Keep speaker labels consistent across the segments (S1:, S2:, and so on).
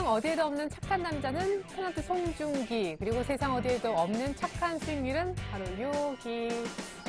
S1: 어디에도 없는 착한 남자는 페넌트 송중기, 그리고 세상 어디에도 없는 착한 수익률은 바로 요기.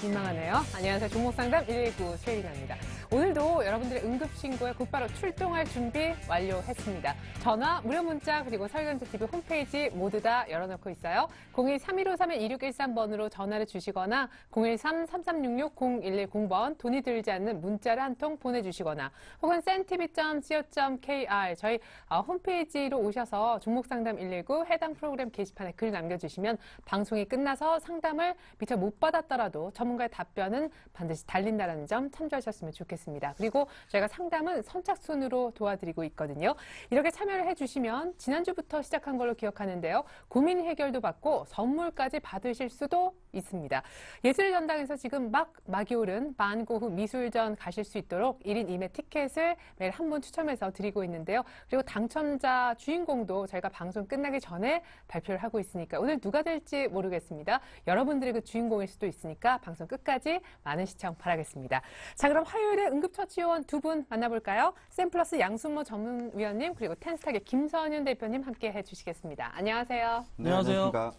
S1: 민망하네요. 안녕하세요. 종목상담 119 최일이입니다. 오늘도 여러분들의 응급신고에 곧바로 출동할 준비 완료했습니다. 전화, 무료 문자, 그리고 설경제TV 홈페이지 모두 다 열어놓고 있어요. 02-3153-2613번으로 전화를 주시거나 013-3366-0110번 돈이 들지 않는 문자를 한 통 보내주시거나 혹은 centv.co.kr 저희 홈페이지로 오셔서 종목상담 119 해당 프로그램 게시판에 글 남겨주시면 방송이 끝나서 상담을 미처 못 받았더라도 전문가의 답변은 반드시 달린다는 점 참조하셨으면 좋겠습니다. 그리고 저희가 상담은 선착순으로 도와드리고 있거든요. 이렇게 참여를 해주시면 지난주부터 시작한 걸로 기억하는데요. 고민 해결도 받고 선물까지 받으실 수도 있습니다. 예술의 전당에서 지금 막이 오른 만고흐 미술전 가실 수 있도록 1인 2매 티켓을 매일 한 분 추첨해서 드리고 있는데요. 그리고 당첨자 주인공도 저희가 방송 끝나기 전에 발표를 하고 있으니까 오늘 누가 될지 모르겠습니다. 여러분들이 그 주인공일 수도 있으니까 방송 끝까지 많은 시청 바라겠습니다. 자, 그럼 화요일에 응급처치요원 두 분 만나볼까요? 샘플러스 양순모 전문위원님 그리고 텐스탁의 김선윤 대표님 함께 해주시겠습니다. 안녕하세요.
S2: 네, 안녕하세요.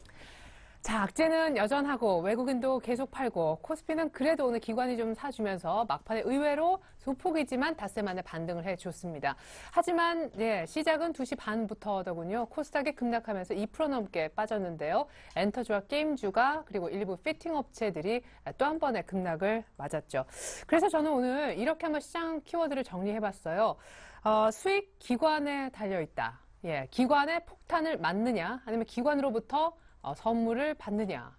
S1: 자, 악재는 여전하고 외국인도 계속 팔고 코스피는 그래도 오늘 기관이 좀 사주면서 막판에 의외로 소폭이지만 닷새 만에 반등을 해줬습니다. 하지만 시작은 2시 반부터더군요. 코스닥이 급락하면서 2% 넘게 빠졌는데요. 엔터주와 게임주가 그리고 일부 피팅 업체들이 또 한 번의 급락을 맞았죠. 그래서 저는 오늘 이렇게 한번 시장 키워드를 정리해봤어요. 수익 기관에 달려있다. 기관의 폭탄을 맞느냐 아니면 기관으로부터 선물을 받느냐.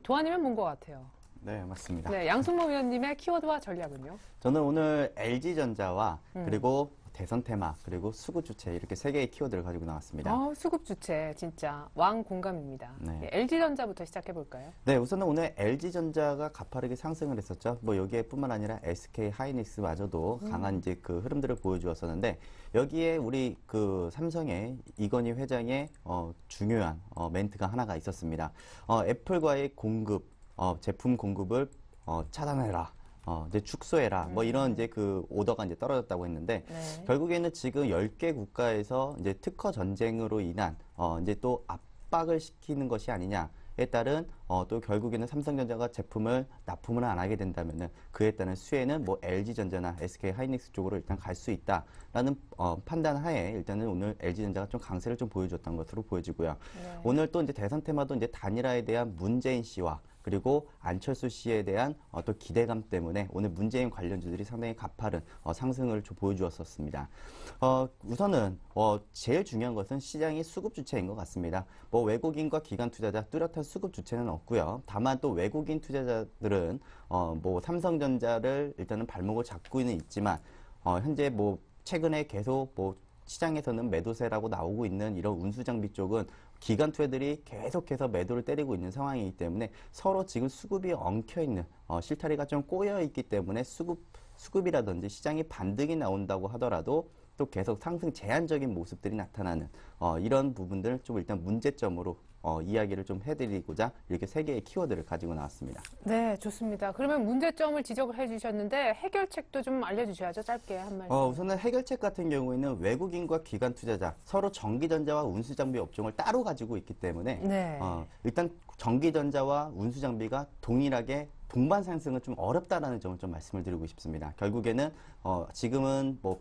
S1: 도안이면 뭔 것 같아요.
S2: 네, 맞습니다.
S1: 네, 양순모 위원님의 키워드와 전략은요?
S2: 저는 오늘 LG전자와 그리고 대선테마 그리고 수급주체 이렇게 세 개의 키워드를 가지고 나왔습니다.
S1: 수급주체 진짜 왕공감입니다.
S2: 네.
S1: LG전자부터 시작해볼까요?
S2: 네, 우선은 오늘 LG전자가 가파르게 상승을 했었죠. 뭐 여기에 뿐만 아니라 SK하이닉스마저도 강한 이제 그 흐름들을 보여주었었는데 여기에 우리 그 삼성의 이건희 회장의 중요한 멘트가 하나가 있었습니다. 애플과의 공급, 제품 공급을 차단해라. 이제 축소해라. 뭐 이런 이제 그 오더가 이제 떨어졌다고 했는데 결국에는 지금 10개 국가에서 이제 특허 전쟁으로 인한 이제 또 압박을 시키는 것이 아니냐에 따른 또 결국에는 삼성전자가 제품을 납품을 안 하게 된다면은 그에 따른 수혜는 뭐 LG전자나 SK하이닉스 쪽으로 일단 갈 수 있다라는 판단 하에 일단은 오늘 LG전자가 좀 강세를 좀 보여줬던 것으로 보여지고요. 오늘 또 이제 대선 테마도 이제 단일화에 대한 문재인 씨와 그리고 안철수 씨에 대한 또 기대감 때문에 오늘 문재인 관련주들이 상당히 가파른 상승을 좀 보여주었었습니다. 우선은 제일 중요한 것은 시장이 수급 주체인 것 같습니다. 뭐 외국인과 기관 투자자 뚜렷한 수급 주체는 없고요. 다만 또 외국인 투자자들은 뭐 삼성전자를 일단은 발목을 잡고는 있지만 현재 뭐 최근에 계속 뭐 시장에서는 매도세라고 나오고 있는 이런 운수장비 쪽은 기관 투자들이 계속해서 매도를 때리고 있는 상황이기 때문에 서로 지금 수급이 엉켜있는 실타리가 좀 꼬여있기 때문에 수급이라든지 시장이 반등이 나온다고 하더라도 또 계속 상승 제한적인 모습들이 나타나는 이런 부분들을 좀 일단 문제점으로 이야기를 좀 해드리고자 이렇게 세 개의 키워드를 가지고 나왔습니다. 네,
S1: 좋습니다. 그러면 문제점을 지적을 해주셨는데 해결책도 좀 알려주셔야죠. 짧게 한 말씀.
S2: 우선은 해결책 같은 경우에는 외국인과 기관 투자자 서로 전기전자와 운수장비 업종을 따로 가지고 있기 때문에 일단 전기전자와 운수장비가 동일하게 동반 상승은 좀 어렵다라는 점을 좀 말씀을 드리고 싶습니다. 결국에는 지금은 뭐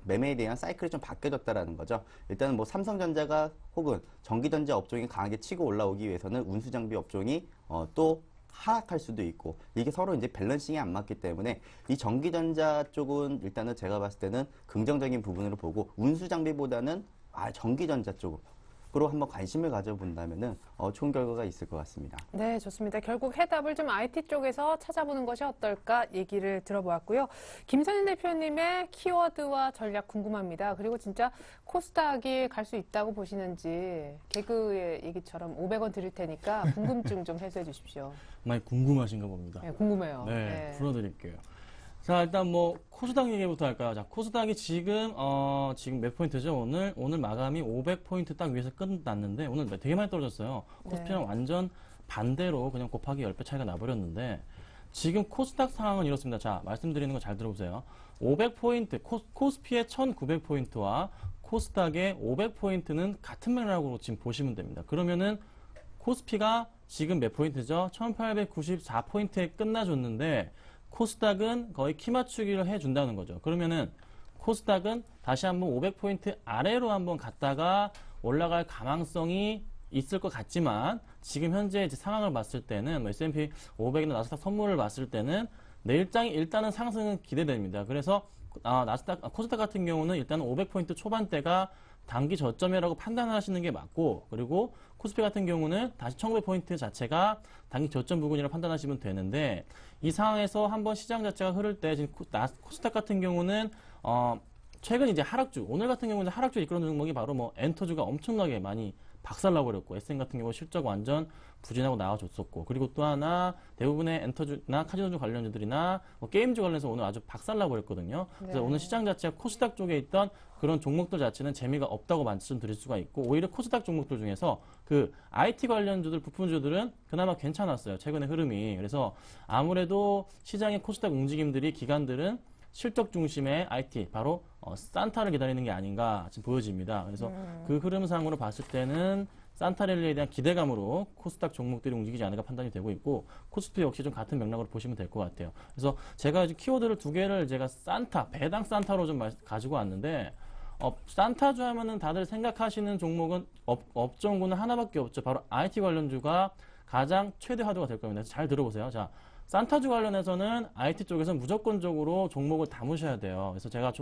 S2: 매매에 대한 사이클이 좀 바뀌어졌다라는 거죠. 일단은 뭐 삼성전자가 혹은 전기전자 업종이 강하게 치고 올라오기 위해서는 운수장비 업종이 또 하락할 수도 있고 이게 서로 이제 밸런싱이 안 맞기 때문에 이 전기전자 쪽은 일단은 제가 봤을 때는 긍정적인 부분으로 보고 운수장비보다는 전기전자 쪽으로 한번 관심을 가져본다면은 좋은 결과가 있을 것 같습니다.
S1: 네, 좋습니다. 결국 해답을 좀 IT 쪽에서 찾아보는 것이 어떨까 얘기를 들어보았고요. 김선인 대표님의 키워드와 전략 궁금합니다. 그리고 진짜 코스닥이 갈 수 있다고 보시는지 개그의 얘기처럼 500원 드릴 테니까 궁금증 좀 해소해 주십시오.
S3: 많이 궁금하신가 봅니다.
S1: 네, 궁금해요.
S3: 네, 풀어드릴게요. 자, 일단 뭐 코스닥 얘기부터 할까요? 자, 코스닥이 지금 몇 포인트죠? 오늘 마감이 500포인트 딱 위에서 끝났는데 오늘 되게 많이 떨어졌어요. 코스피랑 완전 반대로 그냥 곱하기 10배 차이가 나버렸는데 지금 코스닥 상황은 이렇습니다. 자, 말씀드리는 거 잘 들어보세요. 500포인트, 코스피의 1900포인트와 코스닥의 500포인트는 같은 맥락으로 지금 보시면 됩니다. 그러면은 코스피가 지금 몇 포인트죠? 1894포인트에 끝나줬는데 코스닥은 거의 키 맞추기를 해준다는 거죠. 그러면은 코스닥은 다시 한번 500포인트 아래로 한번 갔다가 올라갈 가망성이 있을 것 같지만 지금 현재 이제 상황을 봤을 때는 뭐 S&P 500이나 나스닥 선물을 봤을 때는 내일장이 일단은 상승은 기대됩니다. 그래서 코스닥 같은 경우는 일단은 500포인트 초반대가 단기 저점이라고 판단하시는 게 맞고, 그리고 코스피 같은 경우는 다시 1900포인트 자체가 단기 저점 부근이라고 판단하시면 되는데, 이 상황에서 한번 시장 자체가 흐를 때 지금 코스닥 같은 경우는 최근 이제 하락주, 오늘 같은 경우는 하락주 이끌어주는 종목이 바로 뭐 엔터주가 엄청나게 많이 박살나고 그랬고, SM 같은 경우 실적 완전 부진하고 나와줬었고, 그리고 또 하나 대부분의 엔터주나 카지노주 관련주들이나 뭐 게임주 관련해서 오늘 아주 박살나고 그랬거든요. 그래서
S1: 네.
S3: 오늘 시장 자체가 코스닥 쪽에 있던 그런 종목들 자체는 재미가 없다고 말씀드릴 수가 있고, 오히려 코스닥 종목들 중에서 그 IT 관련주들, 부품주들은 그나마 괜찮았어요. 최근의 흐름이. 그래서 아무래도 시장의 코스닥 움직임들이 기관들은 실적 중심의 IT, 바로 산타를 기다리는 게 아닌가 지금 보여집니다. 그래서 그 흐름상으로 봤을 때는 산타랠리에 대한 기대감으로 코스닥 종목들이 움직이지 않을까 판단이 되고 있고, 코스피 역시 좀 같은 맥락으로 보시면 될 것 같아요. 그래서 제가 이제 키워드를 두 개를 제가 산타, 배당 산타로 좀 가지고 왔는데, 산타주 하면은 다들 생각하시는 종목은 업종군은 하나밖에 없죠. 바로 IT 관련주가 가장 최대 화두가 될 겁니다. 잘 들어보세요. 자, 산타주 관련해서는 IT 쪽에서 무조건적으로 종목을 담으셔야 돼요. 그래서 제가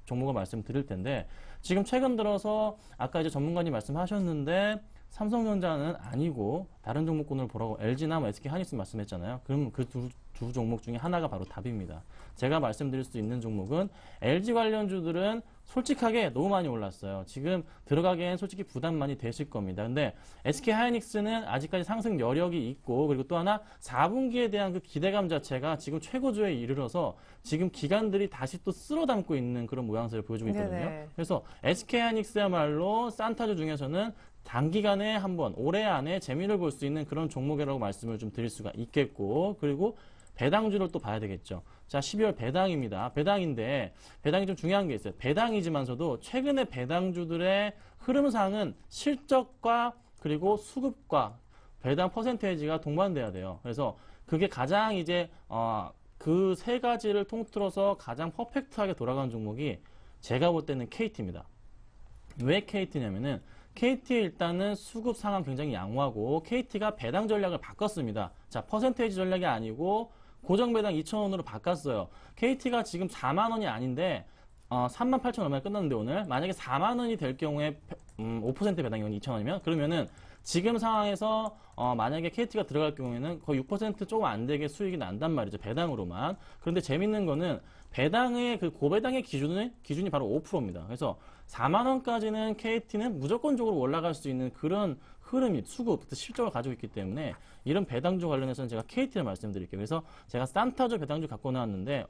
S3: 종목을 말씀드릴 텐데, 지금 최근 들어서 아까 이제 전문가님 말씀하셨는데 삼성전자는 아니고 다른 종목군을 보라고 LG나 뭐 SK 하이닉스 말씀했잖아요. 그럼 그 두 종목 중에 하나가 바로 답입니다. 제가 말씀드릴 수 있는 종목은 LG 관련주들은 솔직하게 너무 많이 올랐어요. 지금 들어가기엔 솔직히 부담 많이 되실 겁니다. 근데 SK 하이닉스는 아직까지 상승 여력이 있고, 그리고 또 하나 4분기에 대한 그 기대감 자체가 지금 최고조에 이르러서 지금 기관들이 다시 또 쓸어 담고 있는 그런 모양새를 보여주고 있거든요.
S1: 네네.
S3: 그래서 SK 하이닉스야말로 산타주 중에서는 단기간에 한번 올해 안에 재미를 볼 수 있는 그런 종목이라고 말씀을 좀 드릴 수가 있겠고, 그리고 배당주를 또 봐야 되겠죠. 자, 12월 배당입니다. 배당인데 배당이 좀 중요한 게 있어요. 배당이지만서도 최근에 배당주들의 흐름상은 실적과 그리고 수급과 배당 퍼센테이지가 동반돼야 돼요. 그래서 그게 가장 이제 그 세 가지를 통틀어서 가장 퍼펙트하게 돌아가는 종목이 제가 볼 때는 KT입니다. 왜 KT냐면은 KT 일단은 수급 상황 굉장히 양호하고 KT가 배당 전략을 바꿨습니다. 자, 퍼센테이지 전략이 아니고 고정 배당 2,000원으로 바꿨어요. KT가 지금 4만 원이 아닌데 38,000원 얼마에 끝났는데 오늘 만약에 4만 원이 될 경우에 5% 배당이 2,000원이면 그러면은 지금 상황에서 만약에 KT가 들어갈 경우에는 거의 6% 조금 안 되게 수익이 난단 말이죠. 배당으로만. 그런데 재밌는 거는 배당의 그 고배당의 기준이 바로 5%입니다. 그래서 4만 원까지는 KT는 무조건적으로 올라갈 수 있는 그런 흐름이 수급, 실적을 가지고 있기 때문에 이런 배당주 관련해서는 제가 KT를 말씀드릴게요. 그래서 제가 산타주 배당주 갖고 나왔는데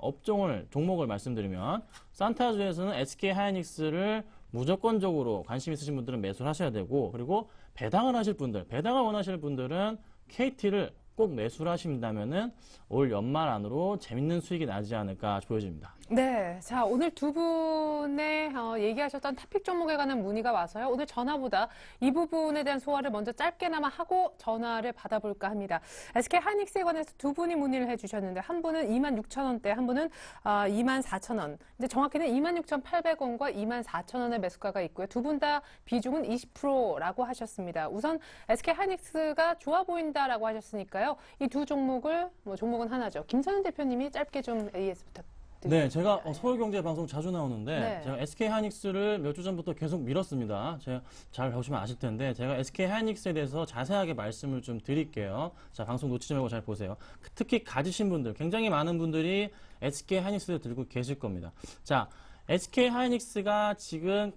S3: 종목을 말씀드리면 산타주에서는 SK 하이닉스를 무조건적으로 관심 있으신 분들은 매수를 하셔야 되고, 그리고 배당을 원하실 분들은 KT를 꼭 매수를 하신다면은 올 연말 안으로 재밌는 수익이 나지 않을까 보여집니다.
S1: 네. 자, 오늘 두 분의 얘기하셨던 토픽 종목에 관한 문의가 와서요. 오늘 전화보다 이 부분에 대한 소화를 먼저 짧게나마 하고 전화를 받아볼까 합니다. SK 하이닉스에 관해서 두 분이 문의를 해주셨는데, 한 분은 26,000원대, 한 분은 24,000원. 근데 정확히는 26,800원과 24,000원의 매수가가 있고요. 두 분 다 비중은 20%라고 하셨습니다. 우선 SK 하이닉스가 좋아 보인다라고 하셨으니까요. 이 두 종목을, 종목은 하나죠. 김선현 대표님이 짧게 좀 AS 부탁드립니다.
S3: 네, 제가 서울경제 방송 자주 나오는데
S1: 네.
S3: 제가 SK 하이닉스를 몇 주 전부터 계속 밀었습니다. 제가 잘 보시면 아실 텐데 제가 SK 하이닉스에 대해서 자세하게 말씀을 좀 드릴게요. 자, 방송 놓치지 말고 잘 보세요. 특히 가지신 분들, 굉장히 많은 분들이 SK 하이닉스를 들고 계실 겁니다. 자, SK 하이닉스가 지금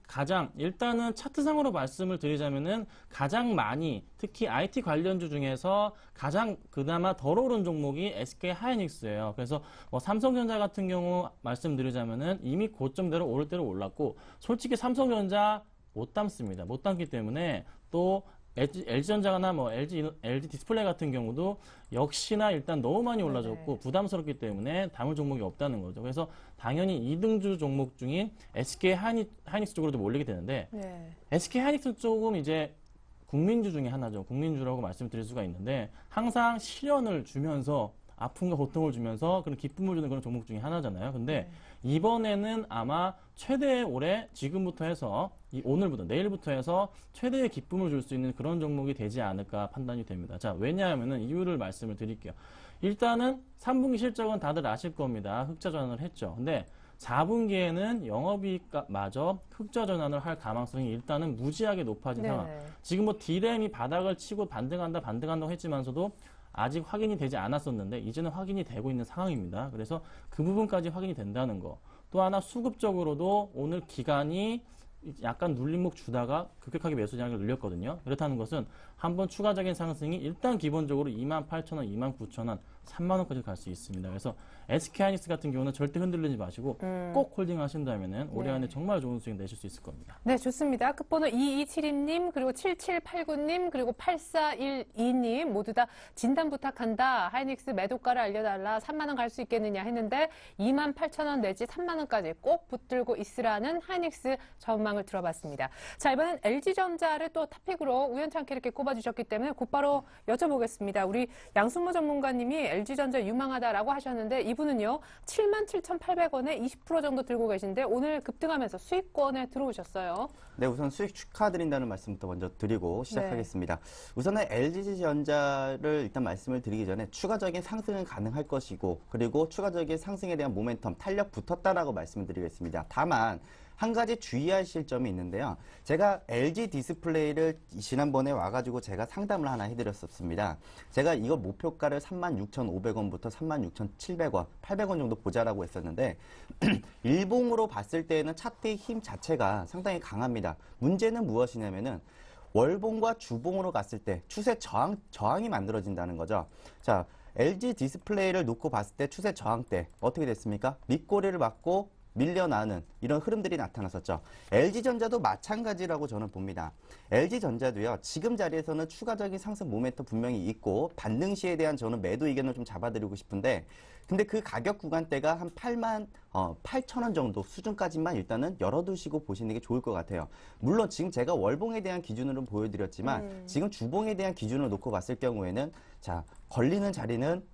S3: 일단은 차트상으로 말씀을 드리자면은 가장 많이, 특히 IT 관련주 중에서 가장 그나마 덜 오른 종목이 SK 하이닉스예요. 그래서 삼성전자 같은 경우 말씀드리자면은 이미 고점대로 오를 대로 올랐고, 솔직히 삼성전자 못 담습니다. 못 담기 때문에 또 LG전자나 뭐 LG 디스플레이 같은 경우도 역시나 일단 너무 많이 올라졌고
S1: 네네.
S3: 부담스럽기 때문에 담을 종목이 없다는 거죠. 그래서 당연히 2등주 종목 중인 SK 하이닉스 쪽으로도 몰리게 되는데
S1: 네.
S3: SK 하이닉스 쪽은 이제 국민주 중에 하나죠. 국민주라고 말씀드릴 수가 있는데 항상 시련을 주면서 아픔과 고통을 주면서 그런 기쁨을 주는 그런 종목 중에 하나잖아요. 근데 이번에는 아마 최대의 올해 지금부터 해서 오늘부터 내일부터 해서 최대의 기쁨을 줄 수 있는 그런 종목이 되지 않을까 판단이 됩니다. 자, 왜냐하면은 이유를 말씀을 드릴게요. 일단은 3분기 실적은 다들 아실 겁니다. 흑자 전환을 했죠. 근데 4분기에는 영업이익마저 흑자 전환을 할 가능성이 일단은 무지하게 높아진
S1: 네네.
S3: 상황. 지금 뭐 D램이 바닥을 치고 반등한다고 했지만서도 아직 확인이 되지 않았었는데 이제는 확인이 되고 있는 상황입니다. 그래서 그 부분까지 확인이 된다는 거. 또 하나 수급적으로도 오늘 기간이 약간 눌림목 주다가 급격하게 매수량을 늘렸거든요. 그렇다는 것은 한번 추가적인 상승이 일단 기본적으로 28,000원, 29,000원, 3만원까지 갈 수 있습니다. 그래서 SK하이닉스 같은 경우는 절대 흔들리지 마시고 꼭 홀딩 하신다면 올해
S1: 네.
S3: 안에 정말 좋은 수익 내실 수 있을 겁니다.
S1: 네, 좋습니다. 끝번호 2272님, 그리고 7789님, 그리고 8412님 모두 다 진단 부탁한다. 하이닉스 매도가를 알려달라. 3만 원 갈 수 있겠느냐 했는데 28,000원 내지 3만 원까지 꼭 붙들고 있으라는 하이닉스 전망을 들어봤습니다. 자, 이번엔 LG전자를 또 탑픽으로 우연찮게 이렇게 꼽아주셨기 때문에 곧바로 여쭤보겠습니다. 우리 양승모 전문가님이 LG전자 유망하다라고 하셨는데 이분은요, 77,800원에 20% 정도 들고 계신데 오늘 급등하면서 수익권에 들어오셨어요.
S2: 네, 우선 수익 축하드린다는 말씀부터 먼저 드리고 시작하겠습니다. 우선은 LG전자를 일단 말씀을 드리기 전에 추가적인 상승은 가능할 것이고 그리고 추가적인 상승에 대한 모멘텀, 탄력 붙었다라고 말씀을 드리겠습니다. 다만 한 가지 주의하실 점이 있는데요. 제가 LG 디스플레이를 지난번에 와가지고 제가 상담을 하나 해드렸었습니다. 제가 이거 목표가를 36,500원부터 36,700원, 800원 정도 보자라고 했었는데 일봉으로 봤을 때에는 차트의 힘 자체가 상당히 강합니다. 문제는 무엇이냐면은 월봉과 주봉으로 갔을 때 추세 저항이 만들어진다는 거죠. 자, LG 디스플레이를 놓고 봤을 때 추세 저항 때 어떻게 됐습니까? 밑꼬리를 맞고 밀려나는 이런 흐름들이 나타났었죠. LG전자도 마찬가지라고 저는 봅니다. LG전자도요. 지금 자리에서는 추가적인 상승 모멘텀 분명히 있고 반등 시에 대한 저는 매도 의견을 좀 잡아드리고 싶은데 근데 그 가격 구간대가 한 8만8천원 정도 수준까지만 일단은 열어두시고 보시는 게 좋을 것 같아요. 물론 지금 제가 월봉에 대한 기준으로 보여드렸지만 지금 주봉에 대한 기준을 놓고 봤을 경우에는 자 걸리는 자리는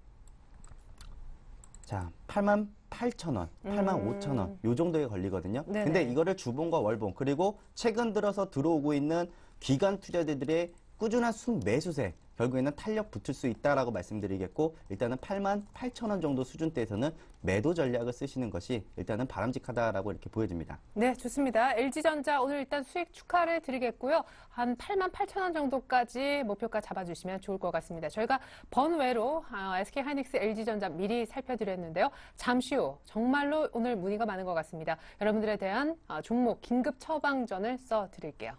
S2: 자 88,000원, 85,000원 요 정도에 걸리거든요.
S1: 네네.
S2: 근데 이거를 주봉과 월봉 그리고 최근 들어서 들어오고 있는 기관 투자자들의 꾸준한 순매수세 결국에는 탄력 붙을 수 있다라고 말씀드리겠고 일단은 88,000원 정도 수준대에서는 매도 전략을 쓰시는 것이 일단은 바람직하다라고 이렇게 보여집니다.
S1: 네, 좋습니다. LG전자 오늘 일단 수익 축하를 드리겠고요. 한 88,000원 정도까지 목표가 잡아주시면 좋을 것 같습니다. 저희가 번외로 SK하이닉스, LG전자 미리 살펴드렸는데요. 잠시 후 정말로 오늘 문의가 많은 것 같습니다. 여러분들에 대한 종목 긴급 처방전을 써드릴게요.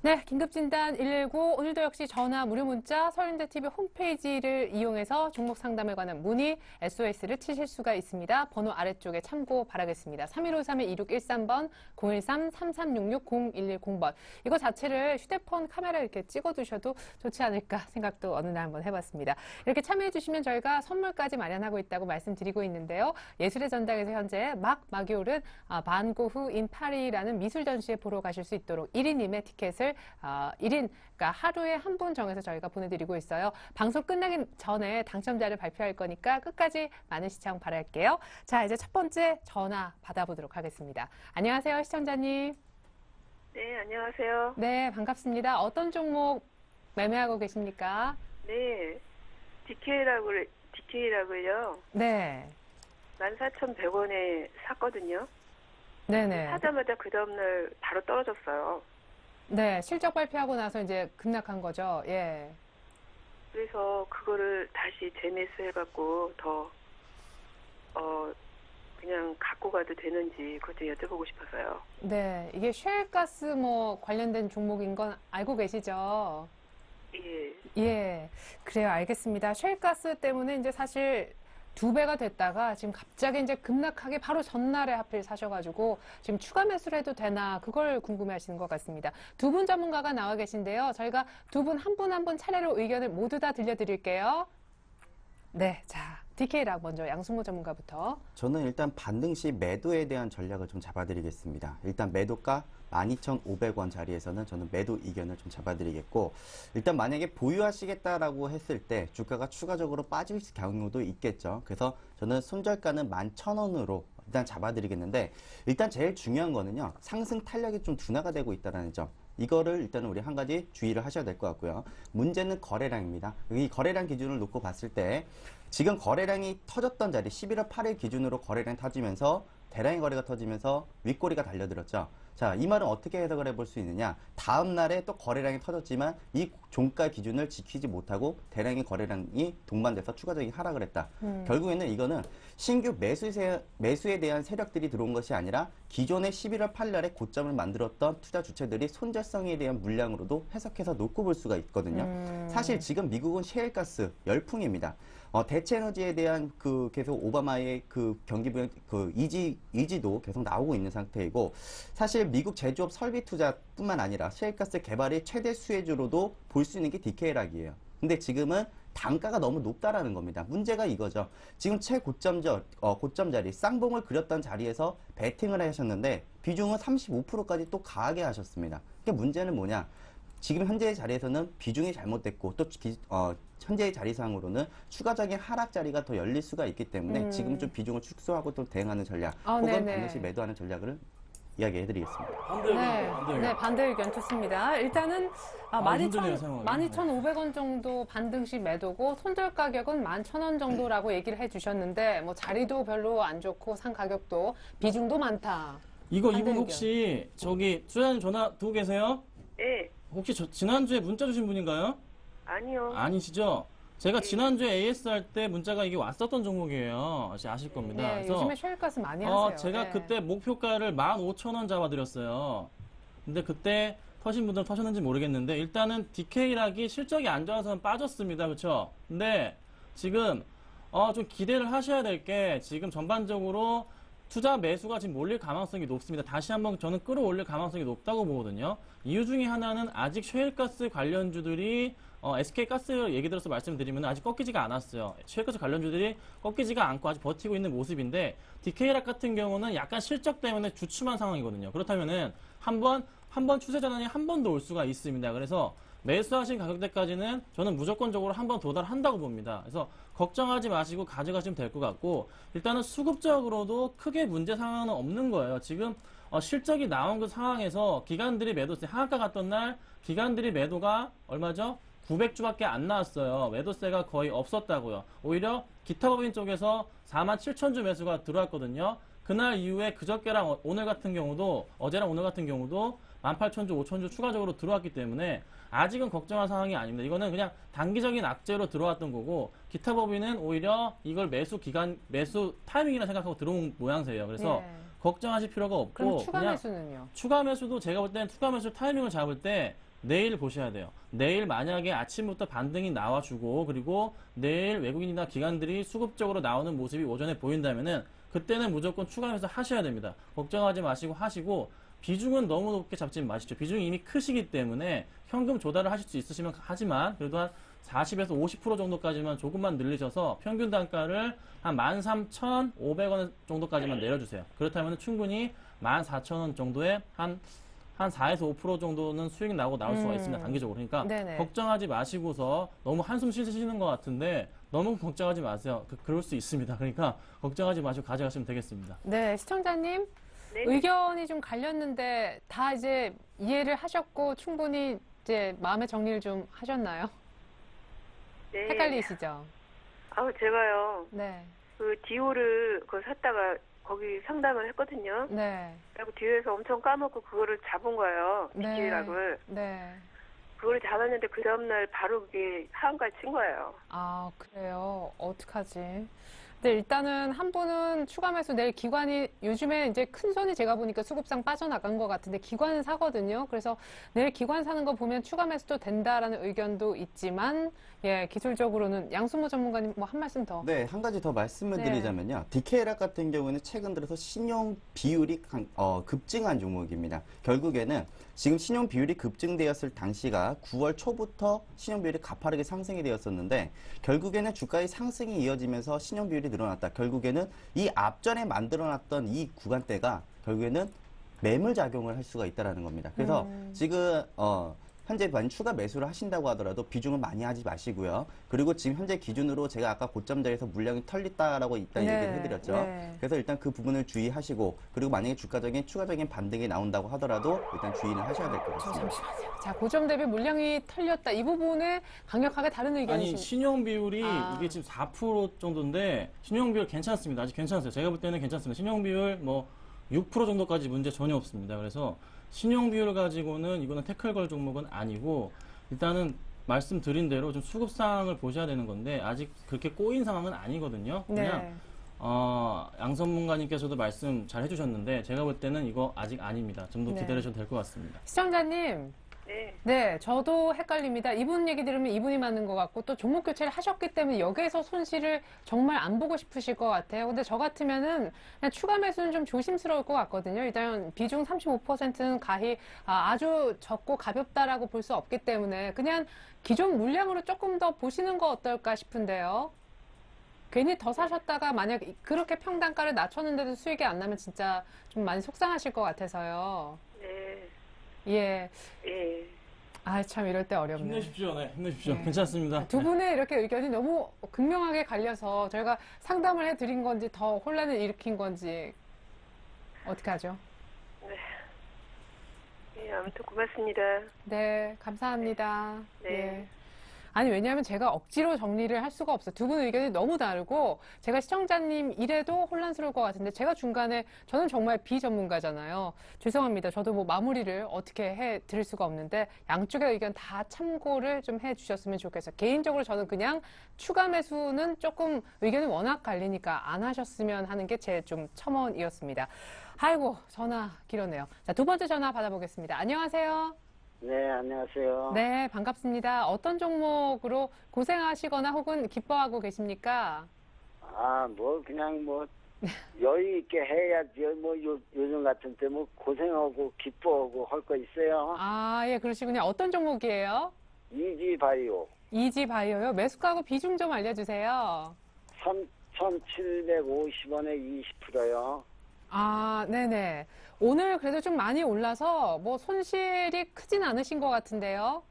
S1: 네, 긴급진단 119 오늘도 역시 전화 무료 문자 서울현대TV 홈페이지를 이용해서 종목 상담에 관한 문의 SOS를 치실 수가 있습니다. 번호 아래쪽에 참고 바라겠습니다. 3153-2613번 013-3366-0110번 이거 자체를 휴대폰 카메라 이렇게 찍어두셔도 좋지 않을까 생각도 어느 날 한번 해봤습니다. 이렇게 참여해 주시면 저희가 선물까지 마련하고 있다고 말씀드리고 있는데요. 예술의 전당에서 현재 막이 오른 반고흐 인 파리라는 미술 전시회 보러 가실 수 있도록 1인님의 티켓을 1인, 그러니까 하루에 한 분 정해서 저희가 보내드리고 있어요. 방송 끝나기 전에 당첨자를 발표할 거니까 끝까지 많은 시청 바랄게요. 자, 이제 첫 번째 전화 받아보도록 하겠습니다. 안녕하세요, 시청자님.
S4: 네, 안녕하세요.
S1: 네, 반갑습니다. 어떤 종목 매매하고 계십니까?
S4: 네, DK라고요.
S1: 네.
S4: 14,100원에 샀거든요.
S1: 네네.
S4: 사자마자 그 다음날 바로 떨어졌어요.
S1: 네, 실적 발표하고 나서 이제 급락한 거죠. 예.
S4: 그래서 그거를 다시 재매수해갖고 더, 그냥 갖고 가도 되는지 그것 좀 여쭤보고 싶어서요.
S1: 네, 이게 셰일가스 뭐 관련된 종목인 건 알고 계시죠?
S4: 예,
S1: 예, 그래요. 알겠습니다. 셰일가스 때문에 이제 사실 2배가 됐다가 지금 갑자기 이제 급락하게 바로 전날에 하필 사셔가지고 지금 추가 매수를 해도 되나 그걸 궁금해하시는 것 같습니다. 두 분 전문가가 나와 계신데요. 저희가 두 분 한 분 한 분 차례로 의견을 모두 다 들려드릴게요. 네, 자 DK락 먼저 양승모 전문가부터.
S2: 저는 일단 반등 시 매도에 대한 전략을 좀 잡아드리겠습니다. 일단 매도가 12,500원 자리에서는 저는 매도 의견을 좀 잡아드리겠고, 일단 만약에 보유하시겠다라고 했을 때 주가가 추가적으로 빠질 경우도 있겠죠. 그래서 저는 손절가는 11,000원으로 일단 잡아드리겠는데, 일단 제일 중요한 거는요, 상승 탄력이 좀 둔화가 되고 있다는 점. 이거를 일단은 우리 한 가지 주의를 하셔야 될 것 같고요. 문제는 거래량입니다. 이 거래량 기준을 놓고 봤을 때 지금 거래량이 터졌던 자리 11월 8일 기준으로 거래량 터지면서 대량의 거래가 터지면서 윗꼬리가 달려들었죠. 자, 이 말은 어떻게 해석을 해볼 수 있느냐. 다음 날에 또 거래량이 터졌지만 이 종가 기준을 지키지 못하고 대량의 거래량이 동반돼서 추가적인 하락을 했다. 결국에는 이거는 신규 매수에 대한 세력들이 들어온 것이 아니라 기존의 11월 8일날에 고점을 만들었던 투자 주체들이 손절성에 대한 물량으로도 해석해서 놓고 볼 수가 있거든요. 사실 지금 미국은 셰일가스 열풍입니다. 대체 에너지에 대한 계속 오바마의 경기 부양 의지도 계속 나오고 있는 상태이고, 사실 미국 제조업 설비 투자뿐만 아니라 셰일가스 개발의 최대 수혜주로도 볼 수 있는 게 DK락이에요. 근데 지금은 단가가 너무 높다라는 겁니다. 문제가 이거죠. 지금 최고점 자리, 쌍봉을 그렸던 자리에서 베팅을 하셨는데 비중은 35%까지 또 가하게 하셨습니다. 그러니까 문제는 뭐냐? 지금 현재의 자리에서는 비중이 잘못됐고 또 현재의 자리상으로는 추가적인 하락 자리가 더 열릴 수가 있기 때문에 지금 좀 비중을 축소하고 또 대응하는 전략 혹은
S1: 네네.
S2: 반드시 매도하는 전략을 이야기해드리겠습니다.
S1: 네, 반대 의견 좋습니다. 일단은
S3: 힘드네요, 상황이.
S1: 12,500원 정도 반등 시 매도고 손절 가격은 11,000원 정도라고 얘기를 해주셨는데 뭐 자리도 별로 안 좋고 상 가격도 비중도 많다.
S3: 이분
S1: 반대
S3: 혹시 저기 수장님 전화 두고 계세요?
S4: 예.
S3: 혹시 지난주에 문자 주신 분인가요?
S4: 아니요.
S3: 아니시죠? 제가 지난주에 AS 할 때 문자가 이게 왔었던 종목이에요. 아실 겁니다.
S1: 네,
S3: 그래서
S1: 요즘에 쉘가스 많이 하세요.
S3: 제가
S1: 네.
S3: 그때 목표가를 15,000원 잡아드렸어요. 근데 그때 터신 분들은 터셨는지 모르겠는데 일단은 DK락이 실적이 안 좋아서 빠졌습니다. 그렇죠? 근데 지금 좀 기대를 하셔야 될 게 지금 전반적으로 투자 매수가 지금 몰릴 가능성이 높습니다. 다시 한번 저는 끌어올릴 가능성이 높다고 보거든요. 이유 중에 하나는 아직 셰일가스 관련주들이 SK가스 얘기 들어서 말씀드리면 아직 꺾이지가 않았어요. 셰일가스 관련주들이 꺾이지가 않고 아직 버티고 있는 모습인데 DK락 같은 경우는 약간 실적 때문에 주춤한 상황이거든요. 그렇다면은 한 번 추세 전환이 한 번 더 올 수가 있습니다. 그래서 매수하신 가격대까지는 저는 무조건적으로 한 번 도달한다고 봅니다. 그래서 걱정하지 마시고 가져가시면 될 것 같고, 일단은 수급적으로도 크게 문제 상황은 없는 거예요. 지금 실적이 나온 그 상황에서 기관들이 매도세 하한가 갔던 날 기관들이 매도가 얼마죠? 900주밖에 안 나왔어요. 매도세가 거의 없었다고요. 오히려 기타 법인 쪽에서 47,000주 매수가 들어왔거든요. 그날 이후에 그저께랑 오늘 같은 경우도 어제랑 오늘 같은 경우도 18,000주, 5,000주 추가적으로 들어왔기 때문에 아직은 걱정할 상황이 아닙니다. 이거는 그냥 단기적인 악재로 들어왔던 거고, 기타 법인은 오히려 이걸 매수 타이밍이라 생각하고 들어온 모양새예요. 그래서
S1: 네.
S3: 걱정하실 필요가 없고,
S1: 그럼 추가
S3: 그냥
S1: 매수는요?
S3: 추가 매수도 제가 볼 때는 추가 매수 타이밍을 잡을 때 내일 보셔야 돼요. 내일 만약에 아침부터 반등이 나와주고 그리고 내일 외국인이나 기관들이 수급적으로 나오는 모습이 오전에 보인다면은 그때는 무조건 추가 매수 하셔야 됩니다. 걱정하지 마시고 하시고, 비중은 너무 높게 잡지 마시죠. 비중이 이미 크시기 때문에 현금 조달을 하실 수 있으시면 하지만 그래도 한 40에서 50% 정도까지만 조금만 늘리셔서 평균 단가를 한 13,500원 정도까지만 내려주세요. 그렇다면 충분히 14,000원 정도에 한 4에서 5% 정도는 수익이 나올 수가 있습니다. 단기적으로. 그러니까
S1: 네네.
S3: 걱정하지 마시고서 너무 한숨 쉬시는 것 같은데 너무 걱정하지 마세요. 그럴 수 있습니다. 그러니까 걱정하지 마시고 가져가시면 되겠습니다.
S1: 네, 시청자님.
S4: 네.
S1: 의견이 좀 갈렸는데 다 이제 이해를 하셨고 충분히 이제 마음의 정리를 좀 하셨나요?
S4: 네.
S1: 헷갈리시죠?
S4: 제가요.
S1: 네.
S4: 그 디오를 그거 샀다가 거기 상담을 했거든요.
S1: 네.
S4: 그리고 뒤에서 엄청 까먹고 그거를 잡은 거예요.
S1: 네.
S4: DK락을.
S1: 네.
S4: 그걸 잡았는데 그 다음날 바로 그게 하한가에 친 거예요.
S1: 아, 그래요. 어떡하지? 네, 일단은 한 분은 추가 매수 내일 기관이 요즘에 이제 큰 손이 제가 보니까 수급상 빠져나간 것 같은데 기관은 사거든요. 그래서 내일 기관 사는 거 보면 추가 매수도 된다라는 의견도 있지만 예, 기술적으로는 양승모 전문가님 뭐 한 말씀 더.
S2: 네, 한 가지 더 말씀을
S1: 네.
S2: 드리자면요. DK락 같은 경우는 최근 들어서 신용 비율이 급증한 종목입니다. 결국에는 지금 신용 비율이 급증되었을 당시가 9월 초부터 신용 비율이 가파르게 상승이 되었었는데 결국에는 주가의 상승이 이어지면서 신용 비율이 늘어났다. 결국에는 이 앞전에 만들어놨던 이 구간대가 결국에는 매물 작용을 할 수가 있다라는 겁니다. 그래서 지금 현재 만약 추가 매수를 하신다고 하더라도 비중을 많이 하지 마시고요. 그리고 지금 현재 기준으로 제가 아까 고점 자리에서 물량이 털렸다라고 일단
S1: 네,
S2: 얘기를 해드렸죠.
S1: 네.
S2: 그래서 일단 그 부분을 주의하시고 그리고 만약에 주가적인 추가적인 반등이 나온다고 하더라도 일단 주의는 하셔야 될 것 같습니다.
S1: 잠시만요. 자, 고점 대비 물량이 털렸다. 이 부분에 강력하게 다른 의견이
S3: 아니 신용 비율이
S1: 아.
S3: 이게 지금 4% 정도인데 신용 비율 괜찮습니다. 아직 괜찮았어요. 제가 볼 때는 괜찮습니다. 신용 비율 뭐 6% 정도까지 문제 전혀 없습니다. 그래서 신용 비율 가지고는 이거는 태클 걸 종목은 아니고 일단은 말씀드린 대로 좀 수급상을 보셔야 되는 건데 아직 그렇게 꼬인 상황은 아니거든요. 그냥
S1: 네.
S3: 양 전문가님께서도 말씀 잘 해주셨는데 제가 볼 때는 이거 아직 아닙니다. 좀 더
S1: 네.
S3: 기다리셔도 될 것 같습니다.
S1: 시청자님.
S4: 네.
S1: 네, 저도 헷갈립니다. 이분 얘기 들으면 이분이 맞는 것 같고 또 종목 교체를 하셨기 때문에 여기에서 손실을 정말 안 보고 싶으실 것 같아요. 근데 저 같으면은 그냥 추가 매수는 좀 조심스러울 것 같거든요. 일단 비중 35%는 가히 아주 적고 가볍다라고 볼 수 없기 때문에 그냥 기존 물량으로 조금 더 보시는 거 어떨까 싶은데요. 괜히 더 사셨다가 만약 그렇게 평단가를 낮췄는데도 수익이 안 나면 진짜 좀 많이 속상하실 것 같아서요.
S4: 네.
S1: 예.
S4: 예.
S1: 아, 참 이럴 때 어렵네요.
S3: 힘내십시오. 네, 힘내십시오.
S1: 네.
S3: 괜찮습니다.
S1: 두 분의 이렇게 의견이 너무 극명하게 갈려서 저희가 상담을 해드린 건지 더 혼란을 일으킨 건지 어떻게 하죠?
S4: 예, 아무튼 고맙습니다.
S1: 네, 감사합니다.
S4: 네.
S1: 예. 아니, 왜냐하면 제가 억지로 정리를 할 수가 없어요. 두 분 의견이 너무 다르고 제가 시청자님 이래도 혼란스러울 것 같은데 제가 중간에 저는 정말 비전문가잖아요. 죄송합니다. 저도 뭐 마무리를 어떻게 해 드릴 수가 없는데 양쪽의 의견 다 참고를 좀 해 주셨으면 좋겠어요. 개인적으로 저는 그냥 추가 매수는 조금 의견이 워낙 갈리니까 안 하셨으면 하는 게 제 좀 첨언이었습니다. 아이고, 전화 길었네요. 자, 두 번째 전화 받아보겠습니다. 안녕하세요.
S5: 네, 안녕하세요.
S1: 네, 반갑습니다. 어떤 종목으로 고생하시거나 혹은 기뻐하고 계십니까?
S5: 그냥 여유 있게 해야지. 요즘 같은 때 고생하고 기뻐하고 할 거 있어요.
S1: 아, 예, 그러시군요. 어떤 종목이에요?
S5: 이지바이오.
S1: 이지바이오요. 매수가하고 비중 좀 알려주세요.
S5: 3,750원에 20%요.
S1: 아, 네네. 오늘 그래도 좀 많이 올라서 뭐 손실이 크진 않으신 것 같은데요.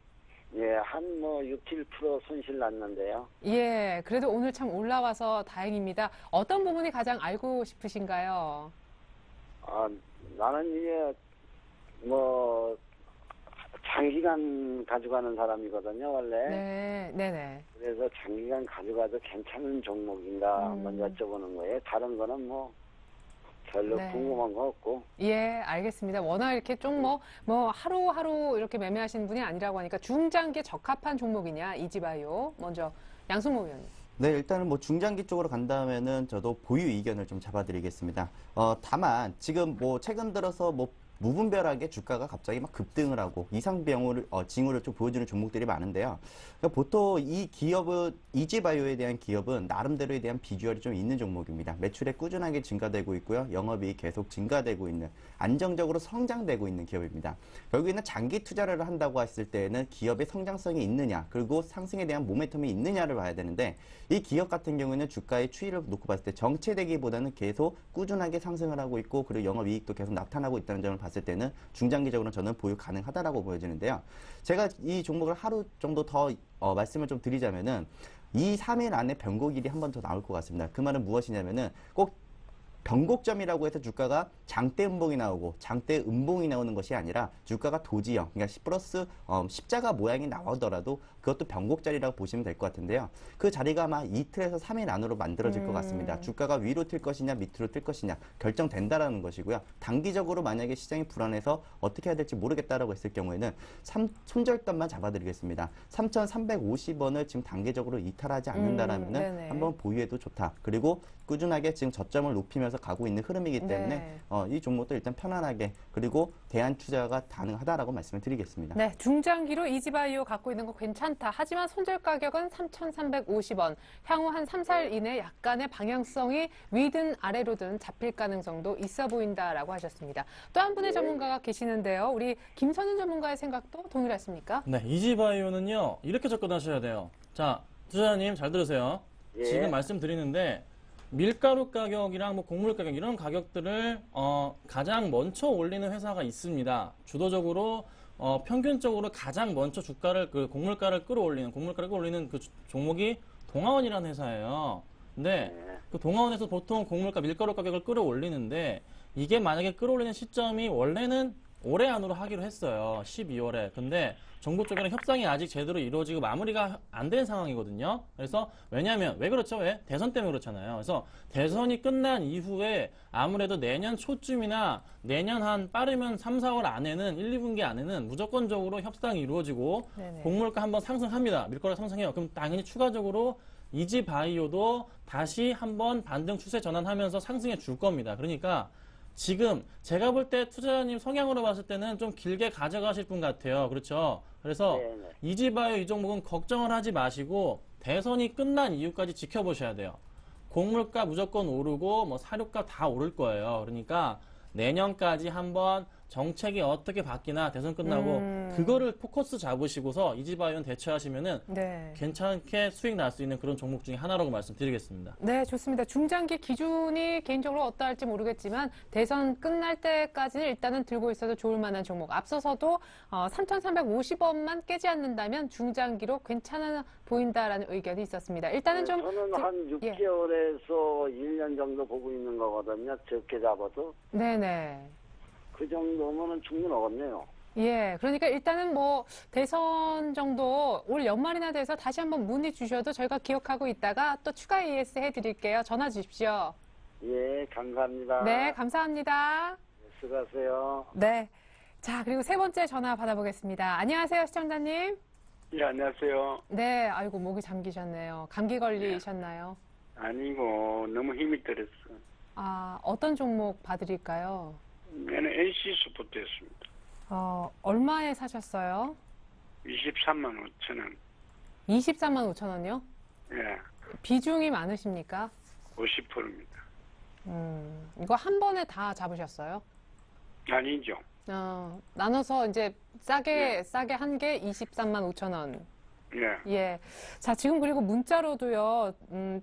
S5: 예, 한 6, 7% 손실 났는데요.
S1: 예, 그래도 오늘 참 올라와서 다행입니다. 어떤 부분이 가장 알고 싶으신가요?
S5: 나는 이제 장기간 가져가는 사람이거든요, 원래.
S1: 네, 네네.
S5: 그래서 장기간 가져가도 괜찮은 종목인가 한번 여쭤보는 거예요. 다른 거는 별로
S1: 네.
S5: 궁금한 거 없고.
S1: 예, 알겠습니다. 워낙 이렇게 좀 하루하루 이렇게 매매하시는 분이 아니라고 하니까 중장기에 적합한 종목이냐, 이지바이오. 먼저 양승모 의원님.
S2: 네, 일단은 중장기 쪽으로 간다면은 저도 보유 의견을 좀 잡아드리겠습니다. 다만 지금 최근 들어서 무분별하게 주가가 갑자기 막 급등을 하고 징후를 좀 보여주는 종목들이 많은데요. 그러니까 보통 이 기업은 이지바이오에 대한 기업은 나름대로에 대한 비주얼이 좀 있는 종목입니다. 매출액 꾸준하게 증가되고 있고요. 영업이익 계속 증가되고 있는 안정적으로 성장되고 있는 기업입니다. 결국에는 장기 투자를 한다고 했을 때에는 기업의 성장성이 있느냐 그리고 상승에 대한 모멘텀이 있느냐를 봐야 되는데 이 기업 같은 경우에는 주가의 추이를 놓고 봤을 때 정체되기보다는 계속 꾸준하게 상승을 하고 있고 그리고 영업이익도 계속 나타나고 있다는 점을 봤을 때는 중장기적으로는 저는 보유 가능하다라고 보여지는데요. 제가 이 종목을 하루 정도 더 말씀을 좀 드리자면은 2, 3일 안에 변곡일이 한 번 더 나올 것 같습니다. 그 말은 무엇이냐면은 꼭 변곡점이라고 해서 주가가 장대 음봉이 나오고 장대 음봉이 나오는 것이 아니라 주가가 도지형, 그러니까 플러스 십자가 모양이 나오더라도 그것도 변곡자리라고 보시면 될 것 같은데요. 그 자리가 아마 이틀에서 3일 안으로 만들어질 것 같습니다. 주가가 위로 튈 것이냐 밑으로 튈 것이냐 결정된다라는 것이고요. 단기적으로 만약에 시장이 불안해서 어떻게 해야 될지 모르겠다라고 했을 경우에는 손절단만 잡아드리겠습니다. 3,350원을 지금 단기적으로 이탈하지 않는다라면은 한번 보유해도 좋다. 그리고 꾸준하게 지금 저점을 높이면서 가고 있는 흐름이기 때문에 이 종목도 일단 편안하게 그리고 대안투자가 가능하다라고 말씀을 드리겠습니다.
S1: 네, 중장기로 이지바이오 갖고 있는 거 괜찮다. 하지만 손절 가격은 3,350원. 향후 한 3, 4일 이내 약간의 방향성이 위든 아래로든 잡힐 가능성도 있어 보인다라고 하셨습니다. 또 한 분의 전문가가 계시는데요. 우리 김선은 전문가의 생각도 동일하십니까?
S3: 네, 이지바이오는요. 이렇게 접근하셔야 돼요. 자, 투자자님 잘 들으세요.
S5: 예.
S3: 지금 말씀드리는데 밀가루 가격이랑 뭐 곡물 가격 이런 가격들을 가장 먼저 올리는 회사가 있습니다. 주도적으로 평균적으로 가장 먼저 주가를 그 곡물가를 끌어올리는 그 종목이 동아원이라는 회사예요. 근데 그 동아원에서 보통 곡물가 밀가루 가격을 끌어올리는데 이게 만약에 끌어올리는 시점이 원래는 올해 안으로 하기로 했어요. 12월에. 근데 정부 쪽이랑 협상이 아직 제대로 이루어지고 마무리가 안 된 상황이거든요. 그래서 왜냐하면 왜 그렇죠? 왜? 대선 때문에 그렇잖아요. 그래서 대선이 끝난 이후에 아무래도 내년 초쯤이나 내년 한 빠르면 3, 4월 안에는 1, 2분기 안에는 무조건적으로 협상이 이루어지고 곡물가 한번 상승합니다. 밀가루 상승해요. 그럼 당연히 추가적으로 이지바이오도 다시 한번 반등 추세 전환하면서 상승해 줄 겁니다. 그러니까 지금 제가 볼 때 투자자님 성향으로 봤을 때는 좀 길게 가져가실 분 같아요. 그렇죠? 그래서
S5: 네네.
S3: 이지바이오 이 종목은 걱정을 하지 마시고 대선이 끝난 이후까지 지켜보셔야 돼요. 곡물가 무조건 오르고 뭐 사료가 다 오를 거예요. 그러니까 내년까지 한번 정책이 어떻게 바뀌나 대선 끝나고 그거를 포커스 잡으시고서 이지바이오는 대처하시면은 괜찮게 수익 날 수 있는 그런 종목 중에 하나라고 말씀드리겠습니다.
S1: 네, 좋습니다. 중장기 기준이 개인적으로 어떠할지 모르겠지만 대선 끝날 때까지는 일단은 들고 있어도 좋을 만한 종목. 앞서서도 3,350원만 깨지 않는다면 중장기로 괜찮아 보인다라는 의견이 있었습니다. 일단은 좀
S5: 저는 한 6개월에서 1년 정도 보고 있는 거거든요. 적게 잡아도.
S1: 네네.
S5: 그 정도면은 충분하겠네요.
S1: 예, 그러니까 일단은 뭐 대선 정도 올 연말이나 돼서 다시 한번 문의 주셔도 저희가 기억하고 있다가 또 추가 AS 해드릴게요. 전화 주십시오.
S5: 예, 감사합니다.
S1: 네, 감사합니다.
S5: 수고하세요.
S1: 네. 자, 그리고 세 번째 전화 받아보겠습니다. 안녕하세요, 시청자님.
S6: 예, 안녕하세요.
S1: 네, 아이고, 목이 잠기셨네요. 감기 걸리셨나요?
S6: 아니고, 너무 힘이 들었어.
S1: 아, 어떤 종목 봐드릴까요?
S6: 얘는 NC 소프트였습니다.
S1: 얼마에 사셨어요?
S6: 23만 5천 원.
S1: 23만 5천 원이요?
S6: 예,
S1: 비중이 많으십니까?
S6: 50%입니다.
S1: 이거 한 번에 다 잡으셨어요?
S6: 아니죠.
S1: 나눠서 이제 싸게 한 게 23만 5천 원.
S6: 예.
S1: 예. 자, 지금 그리고 문자로도요,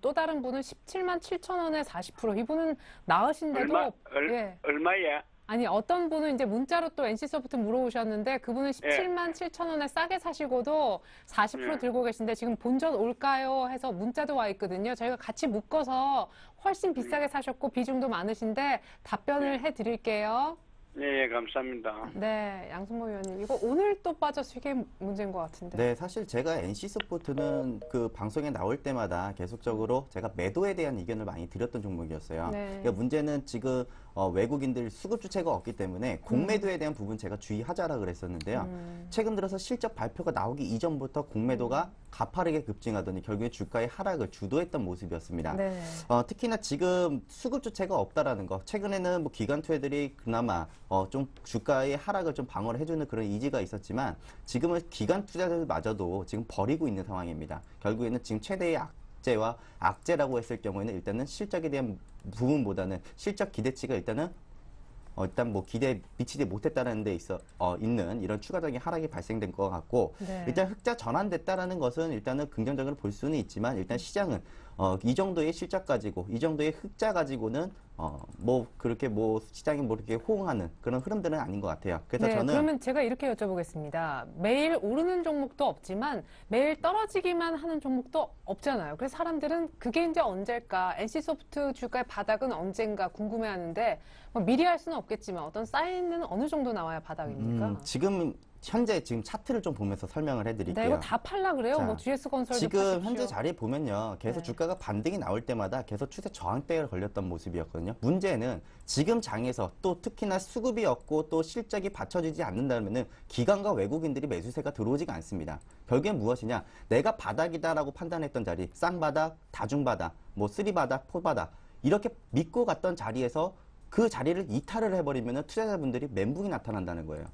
S1: 또 다른 분은 17만 7천 원에 40%. 이분은 나으신데도. 예.
S6: 얼마야?
S1: 아니, 어떤 분은 이제 문자로 또 NC소프트 물어오셨는데, 그분은 17만 7천 원에 싸게 사시고도 40% 들고 계신데, 지금 본전 올까요? 해서 문자도 와 있거든요. 저희가 같이 묶어서 훨씬 비싸게 사셨고, 비중도 많으신데, 답변을 해 드릴게요.
S6: 네, 감사합니다.
S1: 네, 양승모 의원님. 이거 오늘 또 빠져서 이게 문제인 것 같은데.
S2: 네, 사실 제가 NC스포츠는 그 방송에 나올 때마다 계속적으로 제가 매도에 대한 의견을 많이 드렸던 종목이었어요.
S1: 네.
S2: 그러니까 문제는 지금 외국인들 수급 주체가 없기 때문에 공매도에 대한 부분 제가 주의하자라 그랬었는데요. 최근 들어서 실적 발표가 나오기 이전부터 공매도가 가파르게 급증하더니 결국에 주가의 하락을 주도했던 모습이었습니다.
S1: 네.
S2: 특히나 지금 수급 주체가 없다라는 거. 최근에는 뭐 기관 투자들이 그나마 좀 주가의 하락을 좀 방어를 해주는 그런 의지가 있었지만 지금은 기관 투자들마저도 지금 버리고 있는 상황입니다. 결국에는 지금 최대의 악재와 악재라고 했을 경우에는 일단은 실적에 대한 부분보다는 실적 기대치가 일단 뭐 기대에 미치지 못했다는 데 있는 이런 추가적인 하락이 발생된 것 같고,
S1: 네.
S2: 일단 흑자 전환됐다라는 것은 일단은 긍정적으로 볼 수는 있지만, 일단 시장은 이 정도의 실적 가지고, 이 정도의 흑자 가지고는 뭐 그렇게 뭐 시장이 뭐 이렇게 호응하는 그런 흐름들은 아닌 것 같아요. 그래서
S1: 네,
S2: 저는
S1: 그러면 제가 이렇게 여쭤보겠습니다. 매일 오르는 종목도 없지만 매일 떨어지기만 하는 종목도 없잖아요. 그래서 사람들은 그게 이제 언제일까? NC소프트 주가의 바닥은 언젠가 궁금해하는데 뭐 미리 할 수는 없겠지만 어떤 사인은 어느 정도 나와야 바닥입니까?
S2: 지금 현재 지금 차트를 좀 보면서 설명을 해드릴게요.
S1: 네, 이거 다 팔라 그래요.
S2: 자,
S1: 뭐 GS건설도
S2: 지금
S1: 파십시오.
S2: 현재 자리에 보면요. 계속
S1: 네.
S2: 주가가 반등이 나올 때마다 계속 추세 저항대에 걸렸던 모습이었거든요. 문제는 지금 장에서 또 특히나 수급이 없고 또 실적이 받쳐지지 않는다면은 기관과 외국인들이 매수세가 들어오지가 않습니다. 결국엔 무엇이냐? 내가 바닥이다라고 판단했던 자리, 쌍바닥, 다중바닥, 뭐 쓰리바닥, 포바닥 이렇게 믿고 갔던 자리에서 그 자리를 이탈을 해버리면 투자자분들이 멘붕이 나타난다는 거예요.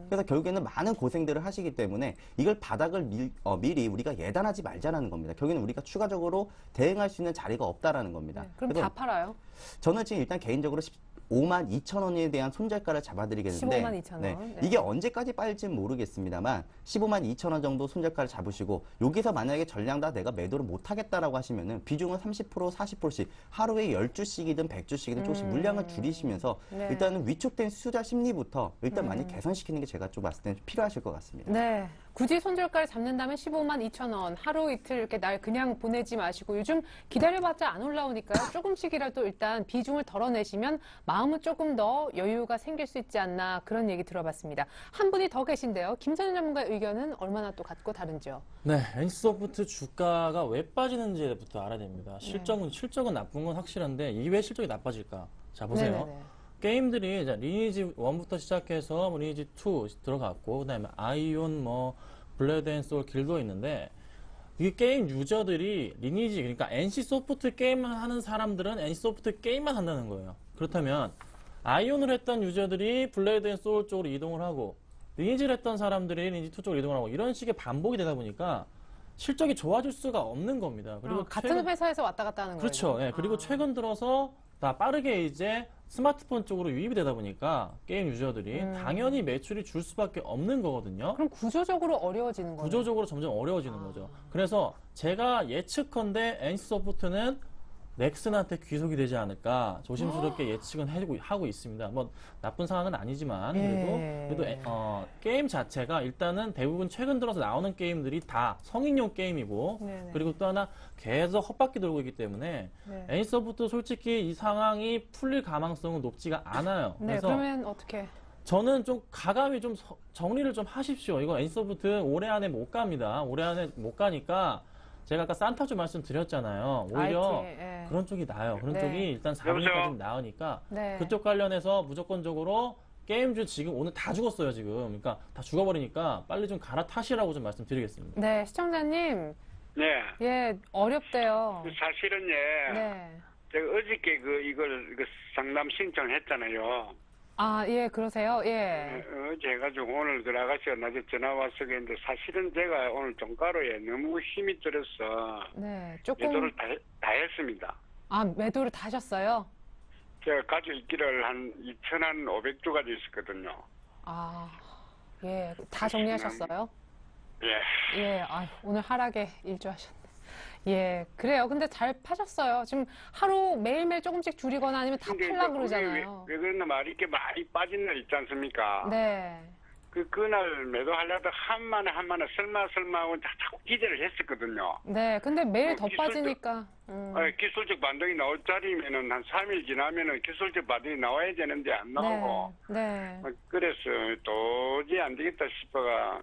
S2: 그래서 결국에는 많은 고생들을 하시기 때문에 이걸 바닥을 미리 우리가 예단하지 말자라는 겁니다. 결국에는 우리가 추가적으로 대응할 수 있는 자리가 없다라는 겁니다.
S1: 네, 그럼
S2: 그래서
S1: 다 팔아요?
S2: 저는 지금 일단 개인적으로 52,000원에 대한 손절가를 잡아드리겠는데
S1: 152,000원.
S2: 네,
S1: 네.
S2: 이게 언제까지 빠질지는 모르겠습니다만 152,000원 정도 손절가를 잡으시고 여기서 만약에 전량 다 내가 매도를 못하겠다라고 하시면은 비중은 30% 40%씩 하루에 12주씩이든 100주씩이든 조금씩 물량을 줄이시면서
S1: 네.
S2: 일단은 위축된 수요자 심리부터 일단 많이 개선시키는 게 제가 좀 봤을 때는 필요하실 것 같습니다.
S1: 네. 굳이 손절가를 잡는다면 152,000원. 하루 이틀 이렇게 날 그냥 보내지 마시고 요즘 기다려봤자 안 올라오니까요. 조금씩이라도 일단 비중을 덜어내시면 마음은 조금 더 여유가 생길 수 있지 않나 그런 얘기 들어봤습니다. 한 분이 더 계신데요. 김선현 전문가의 의견은 얼마나 또 같고 다른지요?
S3: 네, NC소프트 주가가 왜 빠지는지부터 알아야 됩니다. 실적은 나쁜 건 확실한데 이게 왜 실적이 나빠질까? 자, 보세요.
S1: 네네네.
S3: 게임들이 이제 리니지 1부터 시작해서 뭐 리니지 2 들어갔고 그다음에 아이온 뭐 블레드 앤 소울 길도 있는데 이 게임 유저들이 리니지 그러니까 NC소프트 게임을 하는 사람들은 NC소프트 게임만 한다는 거예요. 그렇다면 아이온을 했던 유저들이 블레드 앤 소울 쪽으로 이동을 하고 리니지를 했던 사람들이 리니지 2 쪽으로 이동을 하고 이런 식의 반복이 되다 보니까 실적이 좋아질 수가 없는 겁니다. 그리고
S1: 같은 회사에서 왔다 갔다 하는 거예요.
S3: 그렇죠. 네, 그리고 최근 들어서 다 빠르게 이제 스마트폰 쪽으로 유입이 되다 보니까 게임 유저들이 당연히 매출이 줄 수밖에 없는 거거든요.
S1: 그럼 구조적으로 어려워지는 거예요.
S3: 구조적으로 점점 어려워지는 거죠. 그래서 제가 예측컨대 NC소프트는 넥슨한테 귀속이 되지 않을까 조심스럽게 예측은 하고 있습니다. 뭐 나쁜 상황은 아니지만 그래도 게임 자체가 일단은 대부분 최근 들어서 나오는 게임들이 다 성인용 게임이고
S1: 네네.
S3: 그리고 또 하나 계속 헛바퀴 돌고 있기 때문에
S1: 네.
S3: NC소프트 솔직히 이 상황이 풀릴 가능성은 높지가 않아요.
S1: 네,
S3: 그래서
S1: 그러면 어떻게?
S3: 저는 좀 가감히 좀 정리를 좀 하십시오. 이거 NC소프트 올해 안에 못 갑니다. 올해 안에 못 가니까 제가 아까 산타주 말씀드렸잖아요. 오히려
S1: IT, 예.
S3: 그런 쪽이 나아요. 그런
S1: 네.
S3: 쪽이 일단 4분까지 나으니까
S1: 네.
S3: 그쪽 관련해서 무조건적으로 게임주 지금 오늘 다 죽었어요. 지금. 그러니까 다 죽어버리니까 빨리 좀 갈아타시라고 좀 말씀드리겠습니다.
S1: 네, 시청자님.
S6: 네.
S1: 예, 어렵대요.
S6: 사실은 예.
S1: 네.
S6: 제가 어저께 이걸 상담 신청했잖아요.
S1: 아, 예, 그러세요? 예.
S6: 어제 해가지고 오늘 들어가서 낮에 전화 와서 그랬는데 사실은 제가 오늘 종가로에 너무 힘이 들어서
S1: 네, 조금.
S6: 매도를 다 했습니다.
S1: 아, 매도를 다 하셨어요?
S6: 제가 가지고 있기를 한 2,500주 가지고 있었거든요.
S1: 아, 예, 다 정리하셨어요?
S6: 예.
S1: 예, 아, 오늘 하락에 일조하셨네. 예, 그래요. 근데 잘 파셨어요. 지금 하루 매일매일 조금씩 줄이거나 아니면 다
S6: 근데
S1: 팔라
S6: 그게
S1: 그러잖아요.
S6: 왜 그랬나 말이 이렇게 많이 빠진 날 있지 않습니까?
S1: 네.
S6: 그날 매도하려다 한만에 설마 하고 자꾸 기대를 했었거든요.
S1: 네, 근데 매일 더
S6: 기술적-
S1: 빠지니까.
S6: 기술적 반등이 나올 자리면은 한 3일 지나면은 기술적 반등이 나와야 되는데 안 나오고.
S1: 네.
S6: 그래서 도저히 안 되겠다 싶어가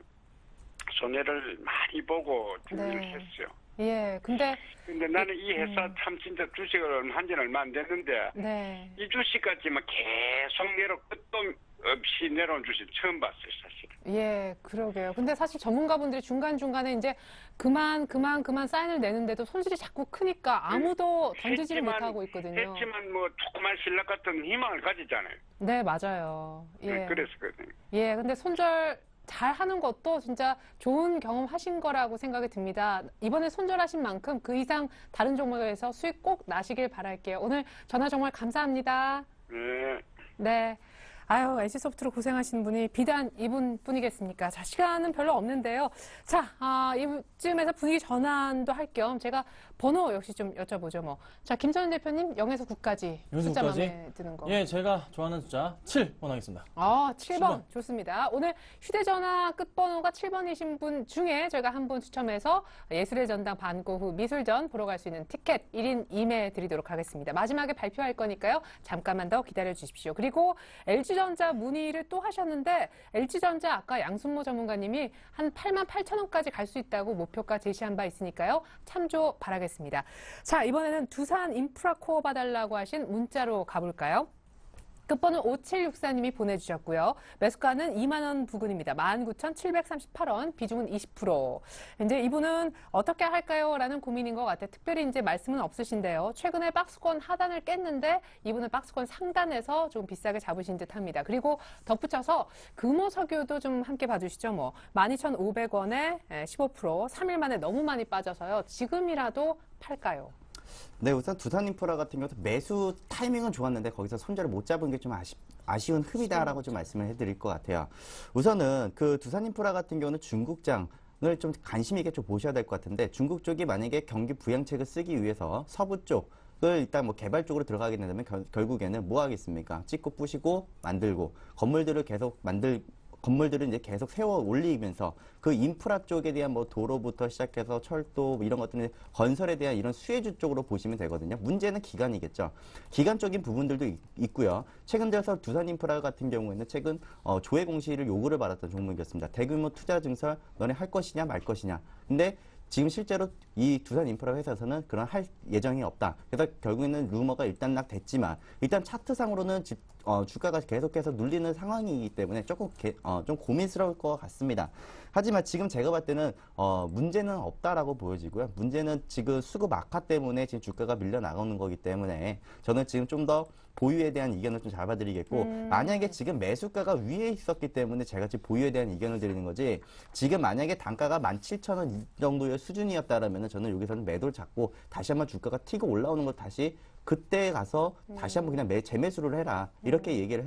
S6: 손해를 많이 보고 준비를
S1: 네.
S6: 했어요.
S1: 예, 근데,
S6: 나는 이 회사 참 진짜 주식을 한 지는 얼마 안 됐는데
S1: 네.
S6: 이 주식까지만 계속 끝도 없이 내려온 주식 처음 봤어요, 사실.
S1: 예, 그러게요. 근데 사실 전문가분들이 중간중간에 이제 그만 사인을 내는데도 손실이 자꾸 크니까 아무도 던지지를 못하고 있거든요.
S6: 했지만 뭐 조그만 신락 같은 희망을 가지잖아요.
S1: 네, 맞아요. 예.
S6: 그랬었거든요.
S1: 예, 근데 손절 잘 하는 것도 진짜 좋은 경험 하신 거라고 생각이 듭니다. 이번에 손절하신 만큼 그 이상 다른 종목에서 수익 꼭 나시길 바랄게요. 오늘 전화 정말 감사합니다.
S6: 네.
S1: 네. 아유, NC소프트로 고생하시는 분이 비단 이분뿐이겠습니까? 자, 시간은 별로 없는데요. 자, 이쯤에서 분위기 전환도 할 겸 제가 번호 역시 좀 여쭤보죠, 뭐. 자, 김선현 대표님, 0에서 9까지
S3: 0에서
S1: 숫자
S3: 9까지?
S1: 마음에 드는 거.
S3: 예, 제가 좋아하는 숫자 7번 하겠습니다.
S1: 7번.
S3: 7번.
S1: 좋습니다. 오늘 휴대전화 끝번호가 7번이신 분 중에 저희가 한 분 추첨해서 예술의 전당 반고 후 미술전 보러 갈 수 있는 티켓 1인 2매 드리도록 하겠습니다. 마지막에 발표할 거니까요. 잠깐만 더 기다려 주십시오. 그리고 LG전자 문의를 또 하셨는데 LG전자 아까 양순모 전문가님이 한 88,000원까지 갈 수 있다고 목표가 제시한 바 있으니까요. 참조 바라겠습니다. 자, 이번에는 두산 인프라코어 봐달라고 하신 문자로 가볼까요? 끝번호 5764님이 보내주셨고요. 매수가는 2만 원 부근입니다. 19,738원, 비중은 20%. 이제 이분은 어떻게 할까요? 라는 고민인 것 같아요. 특별히 이제 말씀은 없으신데요. 최근에 박스권 하단을 깼는데 이분은 박스권 상단에서 좀 비싸게 잡으신 듯 합니다. 그리고 덧붙여서 금호석유도 좀 함께 봐주시죠. 뭐 12,500원에 15%, 3일 만에 너무 많이 빠져서요. 지금이라도 팔까요?
S2: 네, 우선 두산인프라 같은 경우도 매수 타이밍은 좋았는데 거기서 손절을 못 잡은 게 좀 아쉬운 흠이다라고 좀 말씀을 해드릴 것 같아요. 우선은 그 두산인프라 같은 경우는 중국장을 좀 관심 있게 좀 보셔야 될 것 같은데 중국 쪽이 만약에 경기 부양책을 쓰기 위해서 서부 쪽을 일단 뭐 개발 쪽으로 들어가게 된다면 결국에는 뭐 하겠습니까? 찍고 부시고 만들고 건물들을 이제 계속 세워 올리면서 그 인프라 쪽에 대한 뭐 도로부터 시작해서 철도 이런 것들은 건설에 대한 이런 수혜주 쪽으로 보시면 되거든요. 문제는 기간이겠죠. 기간적인 부분들도 있고요. 최근 들어서 두산인프라 같은 경우에는 최근 조회 공시를 요구를 받았던 종목이었습니다. 대규모 투자 증설 너네 할 것이냐 말 것이냐. 근데 지금 실제로 이 두산인프라 회사에서는 그런 할 예정이 없다. 그래서 결국에는 루머가 일단 일단 차트상으로는 주가가 계속해서 눌리는 상황이기 때문에 조금 좀 고민스러울 것 같습니다. 하지만 지금 제가 봤을 때는 문제는 없다라고 보여지고요. 문제는 지금 수급 악화 때문에 지금 주가가 밀려 나가는 거기 때문에 저는 지금 좀 더 보유에 대한 의견을 좀 잡아드리겠고 만약에 지금 매수가가 위에 있었기 때문에 제가 지금 보유에 대한 의견을 드리는 거지 지금 만약에 단가가 17,000원 정도의 수준이었다라면 저는 여기서는 매도를 잡고 다시 한번 주가가 튀고 올라오는 걸 다시 그때 가서 다시 한번 그냥 재매수를 해라 이렇게 얘기를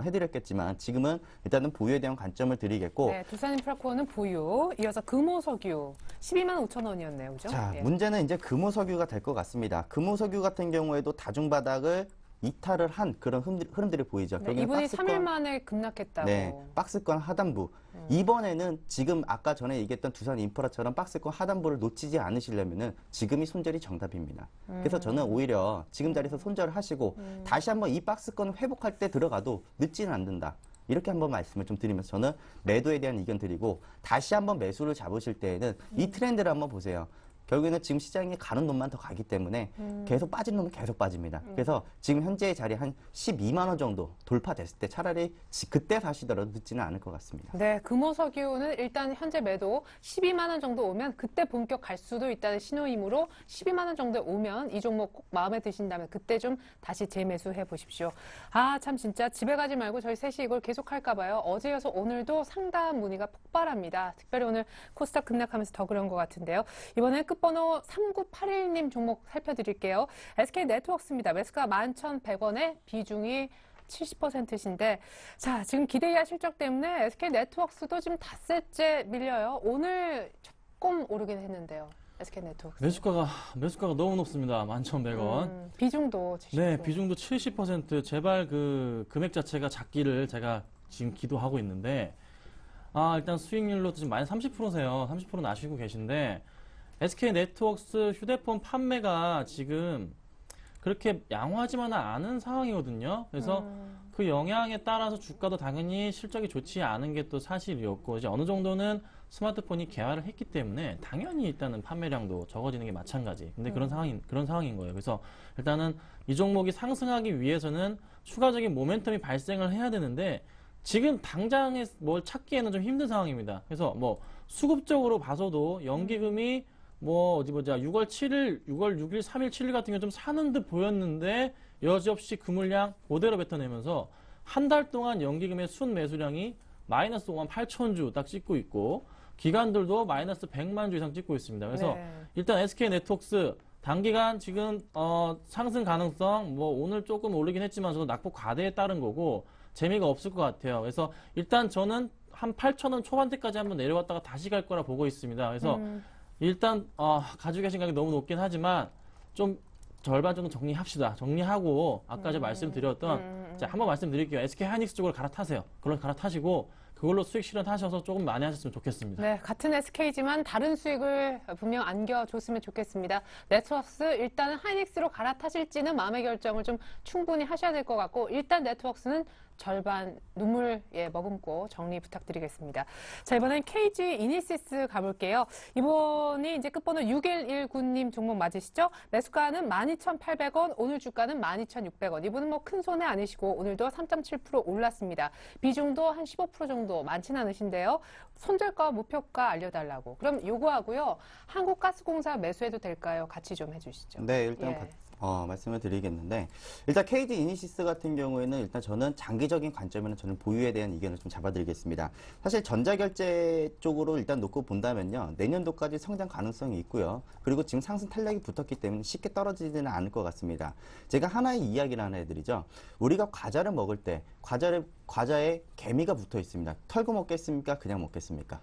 S2: 해드렸겠지만 지금은 일단은 보유에 대한 관점을 드리겠고
S1: 네, 두산인프라코어는 보유, 이어서 금호석유 12만 5천 원이었네요, 그죠?
S2: 자,
S1: 예.
S2: 문제는 이제 금호석유가 될 것 같습니다. 금호석유 같은 경우에도 다중바닥을 이탈을 한 그런 흐름들이 보이죠.
S1: 네, 이분이 3일 만에 급락했다고.
S2: 네, 박스권 하단부. 이번에는 지금 아까 전에 얘기했던 두산 인프라처럼 박스권 하단부를 놓치지 않으시려면은 지금이 손절이 정답입니다. 그래서 저는 오히려 지금 자리에서 손절을 하시고 다시 한번 이 박스권을 회복할 때 들어가도 늦지는 않는다. 이렇게 한번 말씀을 좀 드리면서 저는 매도에 대한 의견 드리고 다시 한번 매수를 잡으실 때에는 이 트렌드를 한번 보세요. 결국에는 지금 시장에 가는 놈만 더 가기 때문에 계속 빠진 놈은 계속 빠집니다. 그래서 지금 현재의 자리 한 12만 원 정도 돌파됐을 때 차라리 그때 사시더라도 늦지는 않을 것 같습니다.
S1: 네, 금호석유는 일단 현재 매도 12만 원 정도 오면 그때 본격 갈 수도 있다는 신호이므로 12만 원 정도에 오면 이 종목 꼭 마음에 드신다면 그때 좀 다시 재매수해 보십시오. 아, 참 진짜 집에 가지 말고 저희 셋이 이걸 계속 할까 봐요. 어제여서 오늘도 상담 문의가 폭발합니다. 특별히 오늘 코스닥 급락하면서 더 그런 것 같은데요. 이번에 끝번호 3981님 종목 살펴드릴게요. SK네트워크스입니다. 매수가 11,100원에 비중이 70%신데 자, 지금 기대 이하 실적 때문에 SK네트워크스도 지금 닷새째 밀려요. 오늘 조금 오르긴 했는데요. SK네트워크스.
S3: 매수가가 너무 높습니다. 11,100원.
S1: 비중도 70%.
S3: 네, 비중도 70%. 제발 그 금액 자체가 작기를 제가 지금 기도하고 있는데 일단 수익률로 지금 마이너스 30%세요. 30%는 아시고 계신데 SK네트워크스 휴대폰 판매가 지금 그렇게 양호하지만은 않은 상황이거든요. 그래서 그 영향에 따라서 주가도 당연히 실적이 좋지 않은 게 또 사실이었고 이제 어느 정도는 스마트폰이 개화를 했기 때문에 당연히 일단은 판매량도 적어지는 게 마찬가지. 근데 그런 상황인 거예요. 그래서 일단은 이 종목이 상승하기 위해서는 추가적인 모멘텀이 발생을 해야 되는데 지금 당장에 뭘 찾기에는 좀 힘든 상황입니다. 그래서 뭐 수급적으로 봐서도 연기금이 뭐 어디 보자 6월 7일, 6월 6일, 3일, 7일 같은 경우 좀 사는 듯 보였는데 여지없이 그 물량 그대로 뱉어내면서 한 달 동안 연기금의 순 매수량이 마이너스 5만 8천 주 딱 찍고 있고 기관들도 마이너스 100만 주 이상 찍고 있습니다. 그래서 일단 SK네트워크스 단기간 지금 상승 가능성 뭐 오늘 조금 오르긴 했지만 저도 낙폭 과대에 따른 거고 재미가 없을 것 같아요. 그래서 일단 저는 한 8,000원 초반대까지 한번 내려왔다가 다시 갈 거라 보고 있습니다. 그래서 일단 가지고 계신 가격이 너무 높긴 하지만 좀 절반 정도 정리합시다. 정리하고 아까 제가 말씀드렸던 자, 한번 말씀드릴게요. SK 하이닉스 쪽으로 갈아타세요. 그걸로 갈아타시고 그걸로 수익 실현하셔서 조금 많이 하셨으면 좋겠습니다.
S1: 네, 같은 SK지만 다른 수익을 분명 안겨줬으면 좋겠습니다. 네트워크스 일단은 하이닉스로 갈아타실지는 마음의 결정을 좀 충분히 하셔야 될 것 같고 일단 네트워크스는 절반 눈물 머금고 정리 부탁드리겠습니다. 자, 이번엔 KG 이니시스 가볼게요. 이번이 이제 끝번호 6119님 종목 맞으시죠? 매수가는 12,800원, 오늘 주가는 12,600원. 이분은 뭐 큰 손해 아니시고 오늘도 3.7% 올랐습니다. 비중도 한 15% 정도 많진 않으신데요. 손절가, 목표가 알려달라고. 그럼 요거 하고요. 한국가스공사 매수해도 될까요? 같이 좀 해주시죠.
S2: 네, 일단
S1: 예.
S2: 말씀을 드리겠는데 일단 KG 이니시스 같은 경우에는 일단 저는 장기적인 관점에는 저는 보유에 대한 의견을 좀 잡아드리겠습니다. 사실 전자결제 쪽으로 일단 놓고 본다면요. 내년도까지 성장 가능성이 있고요. 그리고 지금 상승 탄력이 붙었기 때문에 쉽게 떨어지지는 않을 것 같습니다. 제가 하나의 이야기를 하나 해드리죠. 우리가 과자를 먹을 때 과자에 개미가 붙어 있습니다. 털고 먹겠습니까? 그냥 먹겠습니까?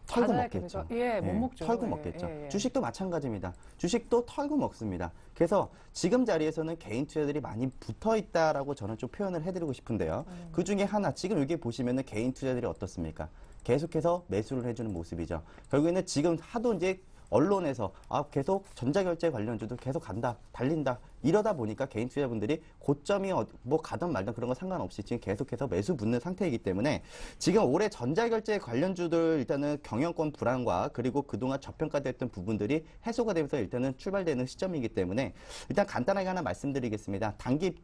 S2: 털고
S1: 과자에
S2: 먹겠죠.
S1: 개미가- 못 먹죠.
S2: 털고
S1: 예,
S2: 먹겠죠.
S1: 예.
S2: 주식도 마찬가지입니다. 주식도 털고 먹습니다. 그래서 지금 자리에서는 개인 투자들이 많이 붙어 있다라고 저는 좀 표현을 해드리고 싶은데요. 그 중에 하나, 지금 여기 보시면은 개인 투자들이 어떻습니까? 계속해서 매수를 해주는 모습이죠. 결국에는 지금 하도 이제 언론에서 계속 전자결제 관련주도 계속 간다, 달린다. 이러다 보니까 개인 투자분들이 고점이 뭐 가든 말든 그런 거 상관없이 지금 계속해서 매수 붙는 상태이기 때문에 지금 올해 전자결제 관련주들 일단은 경영권 불안과 그리고 그동안 저평가됐던 부분들이 해소가 되면서 일단은 출발되는 시점이기 때문에 일단 간단하게 하나 말씀드리겠습니다. 단기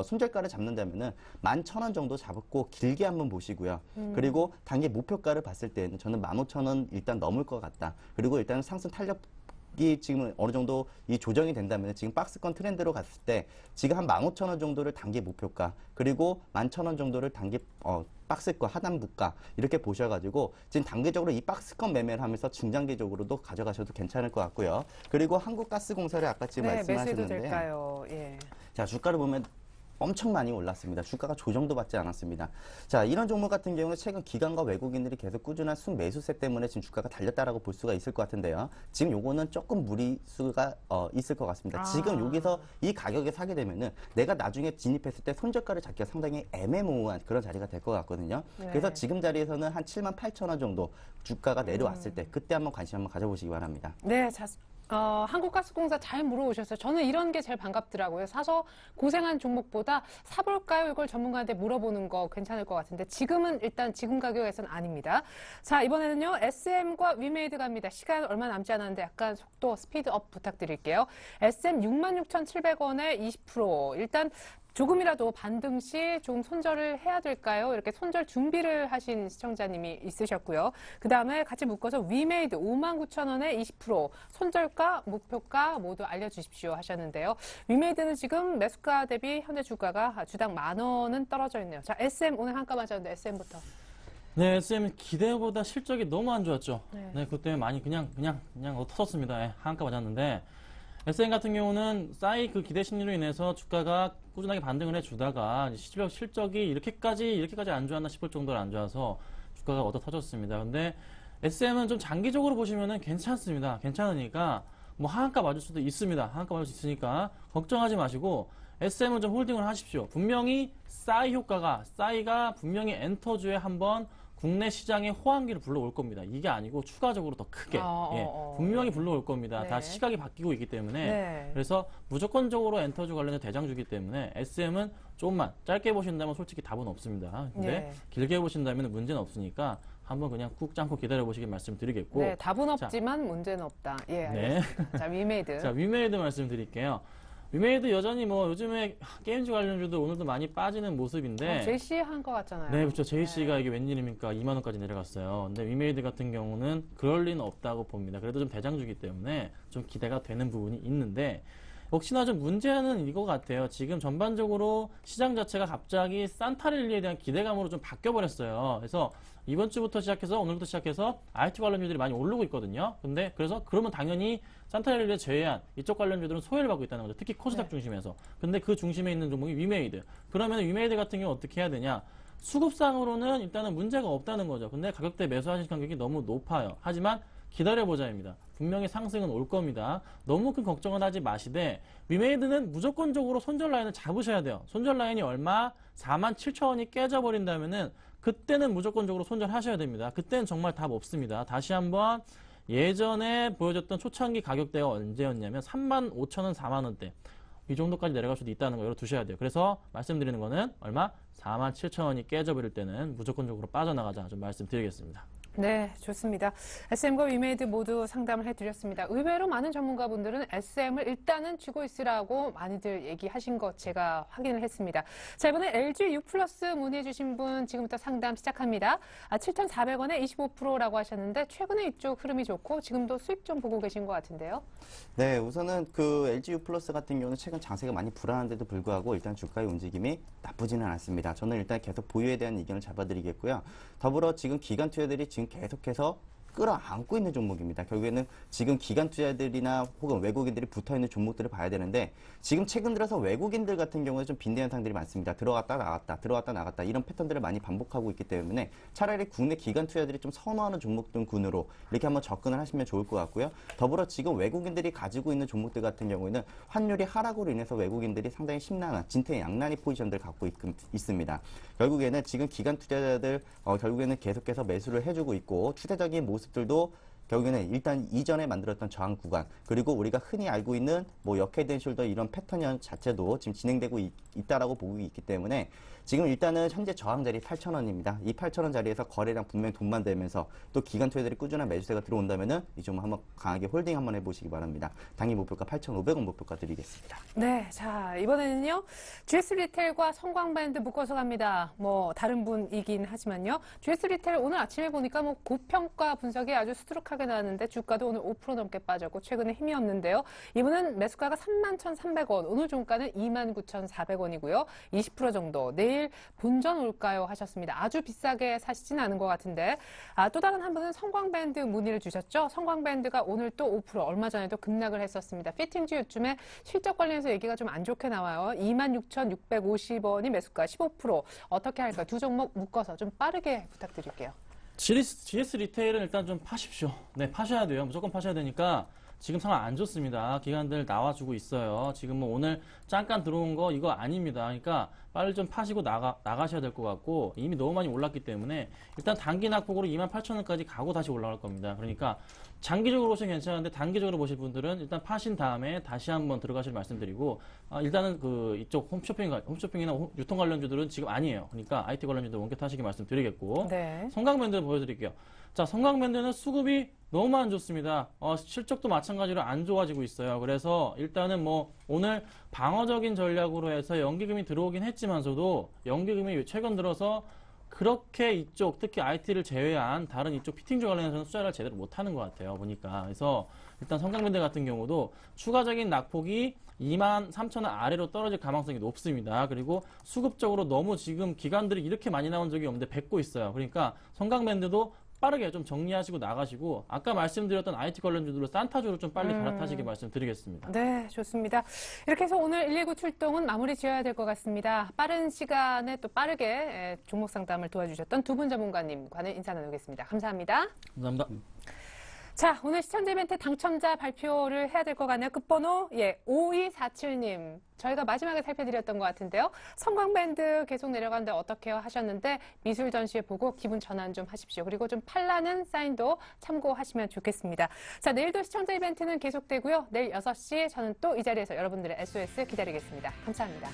S2: 손절가를 잡는다면은 11,000원 정도 잡고 길게 한번 보시고요. 그리고 단기 목표가를 봤을 때는 저는 15,000원 일단 넘을 것 같다. 그리고 일단 상승 탄력이 지금 어느 정도 이 조정이 된다면 지금 박스권 트렌드로 갔을 때 지금 한 15,000원 정도를 단기 목표가 그리고 11,000원 정도를 단기 박스권 하단부가 이렇게 보셔가지고 지금 단기적으로 이 박스권 매매를 하면서 중장기적으로도 가져가셔도 괜찮을 것 같고요. 그리고 한국가스공사를 아까 지금
S1: 네, 매수해도
S2: 말씀하셨는데
S1: 될까요? 예.
S2: 자, 주가를 보면 엄청 많이 올랐습니다. 주가가 조정도 받지 않았습니다. 자, 이런 종목 같은 경우는 최근 기관과 외국인들이 계속 꾸준한 순매수세 때문에 지금 주가가 달렸다라고 볼 수가 있을 것 같은데요. 지금 요거는 조금 무리수가 있을 것 같습니다. 지금 여기서 이 가격에 사게 되면은 내가 나중에 진입했을 때 손절가를 잡기가 상당히 애매모호한 그런 자리가 될 것 같거든요.
S1: 네.
S2: 그래서 지금 자리에서는 한 78,000원 정도 주가가 내려왔을 때 그때 한번 관심 한번 가져보시기 바랍니다.
S1: 네, 자, 한국가스공사 잘 물어오셨어요. 저는 이런 게 제일 반갑더라고요. 사서 고생한 종목보다 사볼까요? 이걸 전문가한테 물어보는 거 괜찮을 것 같은데 지금은 일단 지금 가격에서는 아닙니다. 자, 이번에는요. SM과 위메이드 갑니다. 시간 얼마 남지 않았는데 약간 속도 스피드업 부탁드릴게요. SM 66,700원에 20%. 일단 조금이라도 반등 시 좀 손절을 해야 될까요? 이렇게 손절 준비를 하신 시청자님이 있으셨고요. 그 다음에 같이 묶어서 위메이드 59,000원에 20% 손절가, 목표가 모두 알려주십시오 하셨는데요. 위메이드는 지금 매수가 대비 현재 주가가 주당 10,000원은 떨어져 있네요. 자, SM 오늘 한가 맞았는데 SM부터.
S3: 네, SM 기대보다 실적이 너무 안 좋았죠.
S1: 네.
S3: 네, 그것 때문에 많이 그냥 터졌습니다. 예, 한가 맞았는데 SM 같은 경우는 싸이 그 기대 심리로 인해서 주가가 꾸준하게 반등을 해주다가 실적이 이렇게까지 안 좋았나 싶을 정도로 안 좋아서 주가가 얻어 터졌습니다. 근데 SM은 좀 장기적으로 보시면은 괜찮습니다. 괜찮으니까 뭐 하한가 맞을 수도 있습니다. 하한가 맞을 수 있으니까 걱정하지 마시고 SM은 좀 홀딩을 하십시오. 분명히 싸이가 분명히 엔터주에 한번 국내 시장에 호황기를 불러올 겁니다. 이게 아니고 추가적으로 더 크게 분명히 불러올 겁니다.
S1: 네.
S3: 다 시각이 바뀌고 있기 때문에
S1: 네.
S3: 그래서 무조건적으로 엔터주 관련된 대장주기 때문에 SM은 조금만 짧게 보신다면 솔직히 답은 없습니다. 근데
S1: 네.
S3: 길게 보신다면 문제는 없으니까 한번 그냥 꾹 참고 기다려보시길 말씀드리겠고
S1: 네, 답은 없지만 문제는 없다. 예,
S3: 네.
S1: 알겠습니다. 자, 위메이드.
S3: 자, 위메이드 말씀드릴게요. 위메이드 여전히 뭐 요즘에 게임즈 관련주도 오늘도 많이 빠지는 모습인데
S1: JC 한 거 같잖아요.
S3: 네, 그렇죠. JC가 이게 웬일입니까? 2만 원까지 내려갔어요. 근데 위메이드 같은 경우는 그럴 리는 없다고 봅니다. 그래도 좀 대장주기 때문에 좀 기대가 되는 부분이 있는데 역시나 좀 문제는 이거 같아요. 지금 전반적으로 시장 자체가 갑자기 산타랠리에 대한 기대감으로 좀 바뀌어버렸어요. 그래서 이번 주부터 시작해서 오늘부터 시작해서 IT 관련주들이 많이 오르고 있거든요. 근데 그래서 그러면 당연히 산타랠리를 제외한 이쪽 관련주들은 소외를 받고 있다는 거죠. 특히 코스닥 중심에서. 근데 그 중심에 있는 종목이 위메이드. 그러면 위메이드 같은 경우 어떻게 해야 되냐? 수급상으로는 일단은 문제가 없다는 거죠. 근데 가격대 매수하실 간격이 너무 높아요. 하지만 기다려보자입니다. 분명히 상승은 올 겁니다. 너무 큰 걱정은 하지 마시되 위메이드는 무조건적으로 손절 라인을 잡으셔야 돼요. 손절 라인이 얼마? 47,000원이 깨져버린다면은 그때는 무조건적으로 손절하셔야 됩니다. 그때는 정말 답 없습니다. 다시 한번 예전에 보여줬던 초창기 가격대가 언제였냐면 35,000원, 4만원대. 이 정도까지 내려갈 수도 있다는 거 열어두셔야 돼요. 그래서 말씀드리는 거는 얼마? 47,000원이 깨져버릴 때는 무조건적으로 빠져나가자 좀 말씀드리겠습니다.
S1: 네, 좋습니다. SM과 위메이드 모두 상담을 해드렸습니다. 의외로 많은 전문가분들은 SM을 일단은 쥐고 있으라고 많이들 얘기하신 것 제가 확인을 했습니다. 자, 이번에 LG U 플러스 문의해주신 분 지금부터 상담 시작합니다. 7,400원에 25%라고 하셨는데 최근에 이쪽 흐름이 좋고 지금도 수익 좀 보고 계신 것 같은데요.
S2: 네, 우선은 그 LG U 플러스 같은 경우는 최근 장세가 많이 불안한데도 불구하고 일단 주가의 움직임이 나쁘지는 않습니다. 저는 일단 계속 보유에 대한 의견을 잡아드리겠고요. 더불어 지금 기관 투자들이 지금 계속해서 끌어안고 있는 종목입니다. 결국에는 지금 기관 투자들이나 혹은 외국인들이 붙어있는 종목들을 봐야 되는데 지금 최근 들어서 외국인들 같은 경우는 좀 빈대 현상들이 많습니다. 들어갔다 나갔다 들어갔다 나갔다 이런 패턴들을 많이 반복하고 있기 때문에 차라리 국내 기관 투자들이 좀 선호하는 종목군으로 이렇게 한번 접근을 하시면 좋을 것 같고요. 더불어 지금 외국인들이 가지고 있는 종목들 같은 경우에는 환율이 하락으로 인해서 외국인들이 상당히 심란한 진퇴양난의 포지션들을 갖고 있습니다. 결국에는 지금 기관 투자자들 결국에는 계속해서 매수를 해주고 있고 추세적인 모습들도 결국에는 일단 이전에 만들었던 저항 구간 그리고 우리가 흔히 알고 있는 뭐 역헤드 앤 숄더 이런 패턴 자체도 지금 진행되고 있다라고 보고 있기 때문에 지금 일단은 현재 저항 자리 8,000원입니다. 이 8,000원 자리에서 거래량 분명히 돈만 되면서 또 기관 투자들이 꾸준한 매수세가 들어온다면은 이 종목 한번 강하게 홀딩 한번 해보시기 바랍니다. 당일 목표가 8,500원 목표가 드리겠습니다.
S1: 네, 자 이번에는요 GS 리테일과 성광밴드 묶어서 갑니다. 뭐 다른 분이긴 하지만요. GS 리테일 오늘 아침에 보니까 뭐 고평가 분석이 아주 수두룩하게 나왔는데 주가도 오늘 5% 넘게 빠졌고 최근에 힘이 없는데요. 이분은 매수가가 31,300원, 오늘 종가는 29,400원이고요. 20% 정도. 내일 본전 올까요 하셨습니다. 아주 비싸게 사시진 않은 것 같은데 또 다른 한 분은 성광밴드 문의를 주셨죠. 성광밴드가 오늘 또 5% 얼마 전에도 급락을 했었습니다. 피팅주 요즘에 실적 관련해서 얘기가 좀 안 좋게 나와요. 26,650원이 매수가 15%. 어떻게 할까요? 두 종목 묶어서 좀 빠르게 부탁드릴게요.
S3: GS 리테일은 일단 좀 파십시오. 네, 파셔야 돼요. 무조건 파셔야 되니까 지금 상황 안 좋습니다. 기관들 나와주고 있어요. 지금 뭐 오늘 잠깐 들어온 거 이거 아닙니다. 그러니까 빨리 좀 파시고 나가셔야 될 것 같고 이미 너무 많이 올랐기 때문에 일단 단기 낙폭으로 28,000원까지 가고 다시 올라갈 겁니다. 그러니까 장기적으로 보시면 괜찮은데 단기적으로 보실 분들은 일단 파신 다음에 다시 한번 들어가실 말씀드리고 일단은 그 이쪽 홈쇼핑이나 유통 관련주들은 지금 아니에요. 그러니까 IT 관련주들 원격 하시기 말씀드리겠고
S1: 네.
S3: 성광밴드 보여드릴게요. 자, 성광밴드는 수급이 너무 안 좋습니다. 실적도 마찬가지로 안 좋아지고 있어요. 그래서 일단은 뭐 오늘 방어적인 전략으로 해서 연기금이 들어오긴 했지만서도 연기금이 최근 들어서 그렇게 이쪽 특히 IT를 제외한 다른 이쪽 피팅주 관련해서는 투자를 제대로 못하는 것 같아요. 보니까. 그래서 일단 성광밴드 같은 경우도 추가적인 낙폭이 23,000원 아래로 떨어질 가능성이 높습니다. 그리고 수급적으로 너무 지금 기관들이 이렇게 많이 나온 적이 없는데 뱉고 있어요. 그러니까 성광밴드도 빠르게 좀 정리하시고 나가시고 아까 말씀드렸던 IT 관련주들로 산타주로 좀 빨리 갈아타시기 말씀드리겠습니다.
S1: 네, 좋습니다. 이렇게 해서 오늘 119 출동은 마무리 지어야 될 것 같습니다. 빠른 시간에 또 빠르게 종목 상담을 도와주셨던 두 분 전문가님과는 인사 나누겠습니다. 감사합니다.
S3: 감사합니다.
S1: 자, 오늘 시청자 이벤트 당첨자 발표를 해야 될 것 같네요. 끝번호 5247님. 저희가 마지막에 살펴드렸던 것 같은데요. 성광밴드 계속 내려가는데 어떻게요 하셨는데 미술 전시회 보고 기분 전환 좀 하십시오. 그리고 좀 팔라는 사인도 참고하시면 좋겠습니다. 자, 내일도 시청자 이벤트는 계속되고요. 내일 6시 저는 또 이 자리에서 여러분들의 SOS 기다리겠습니다. 감사합니다.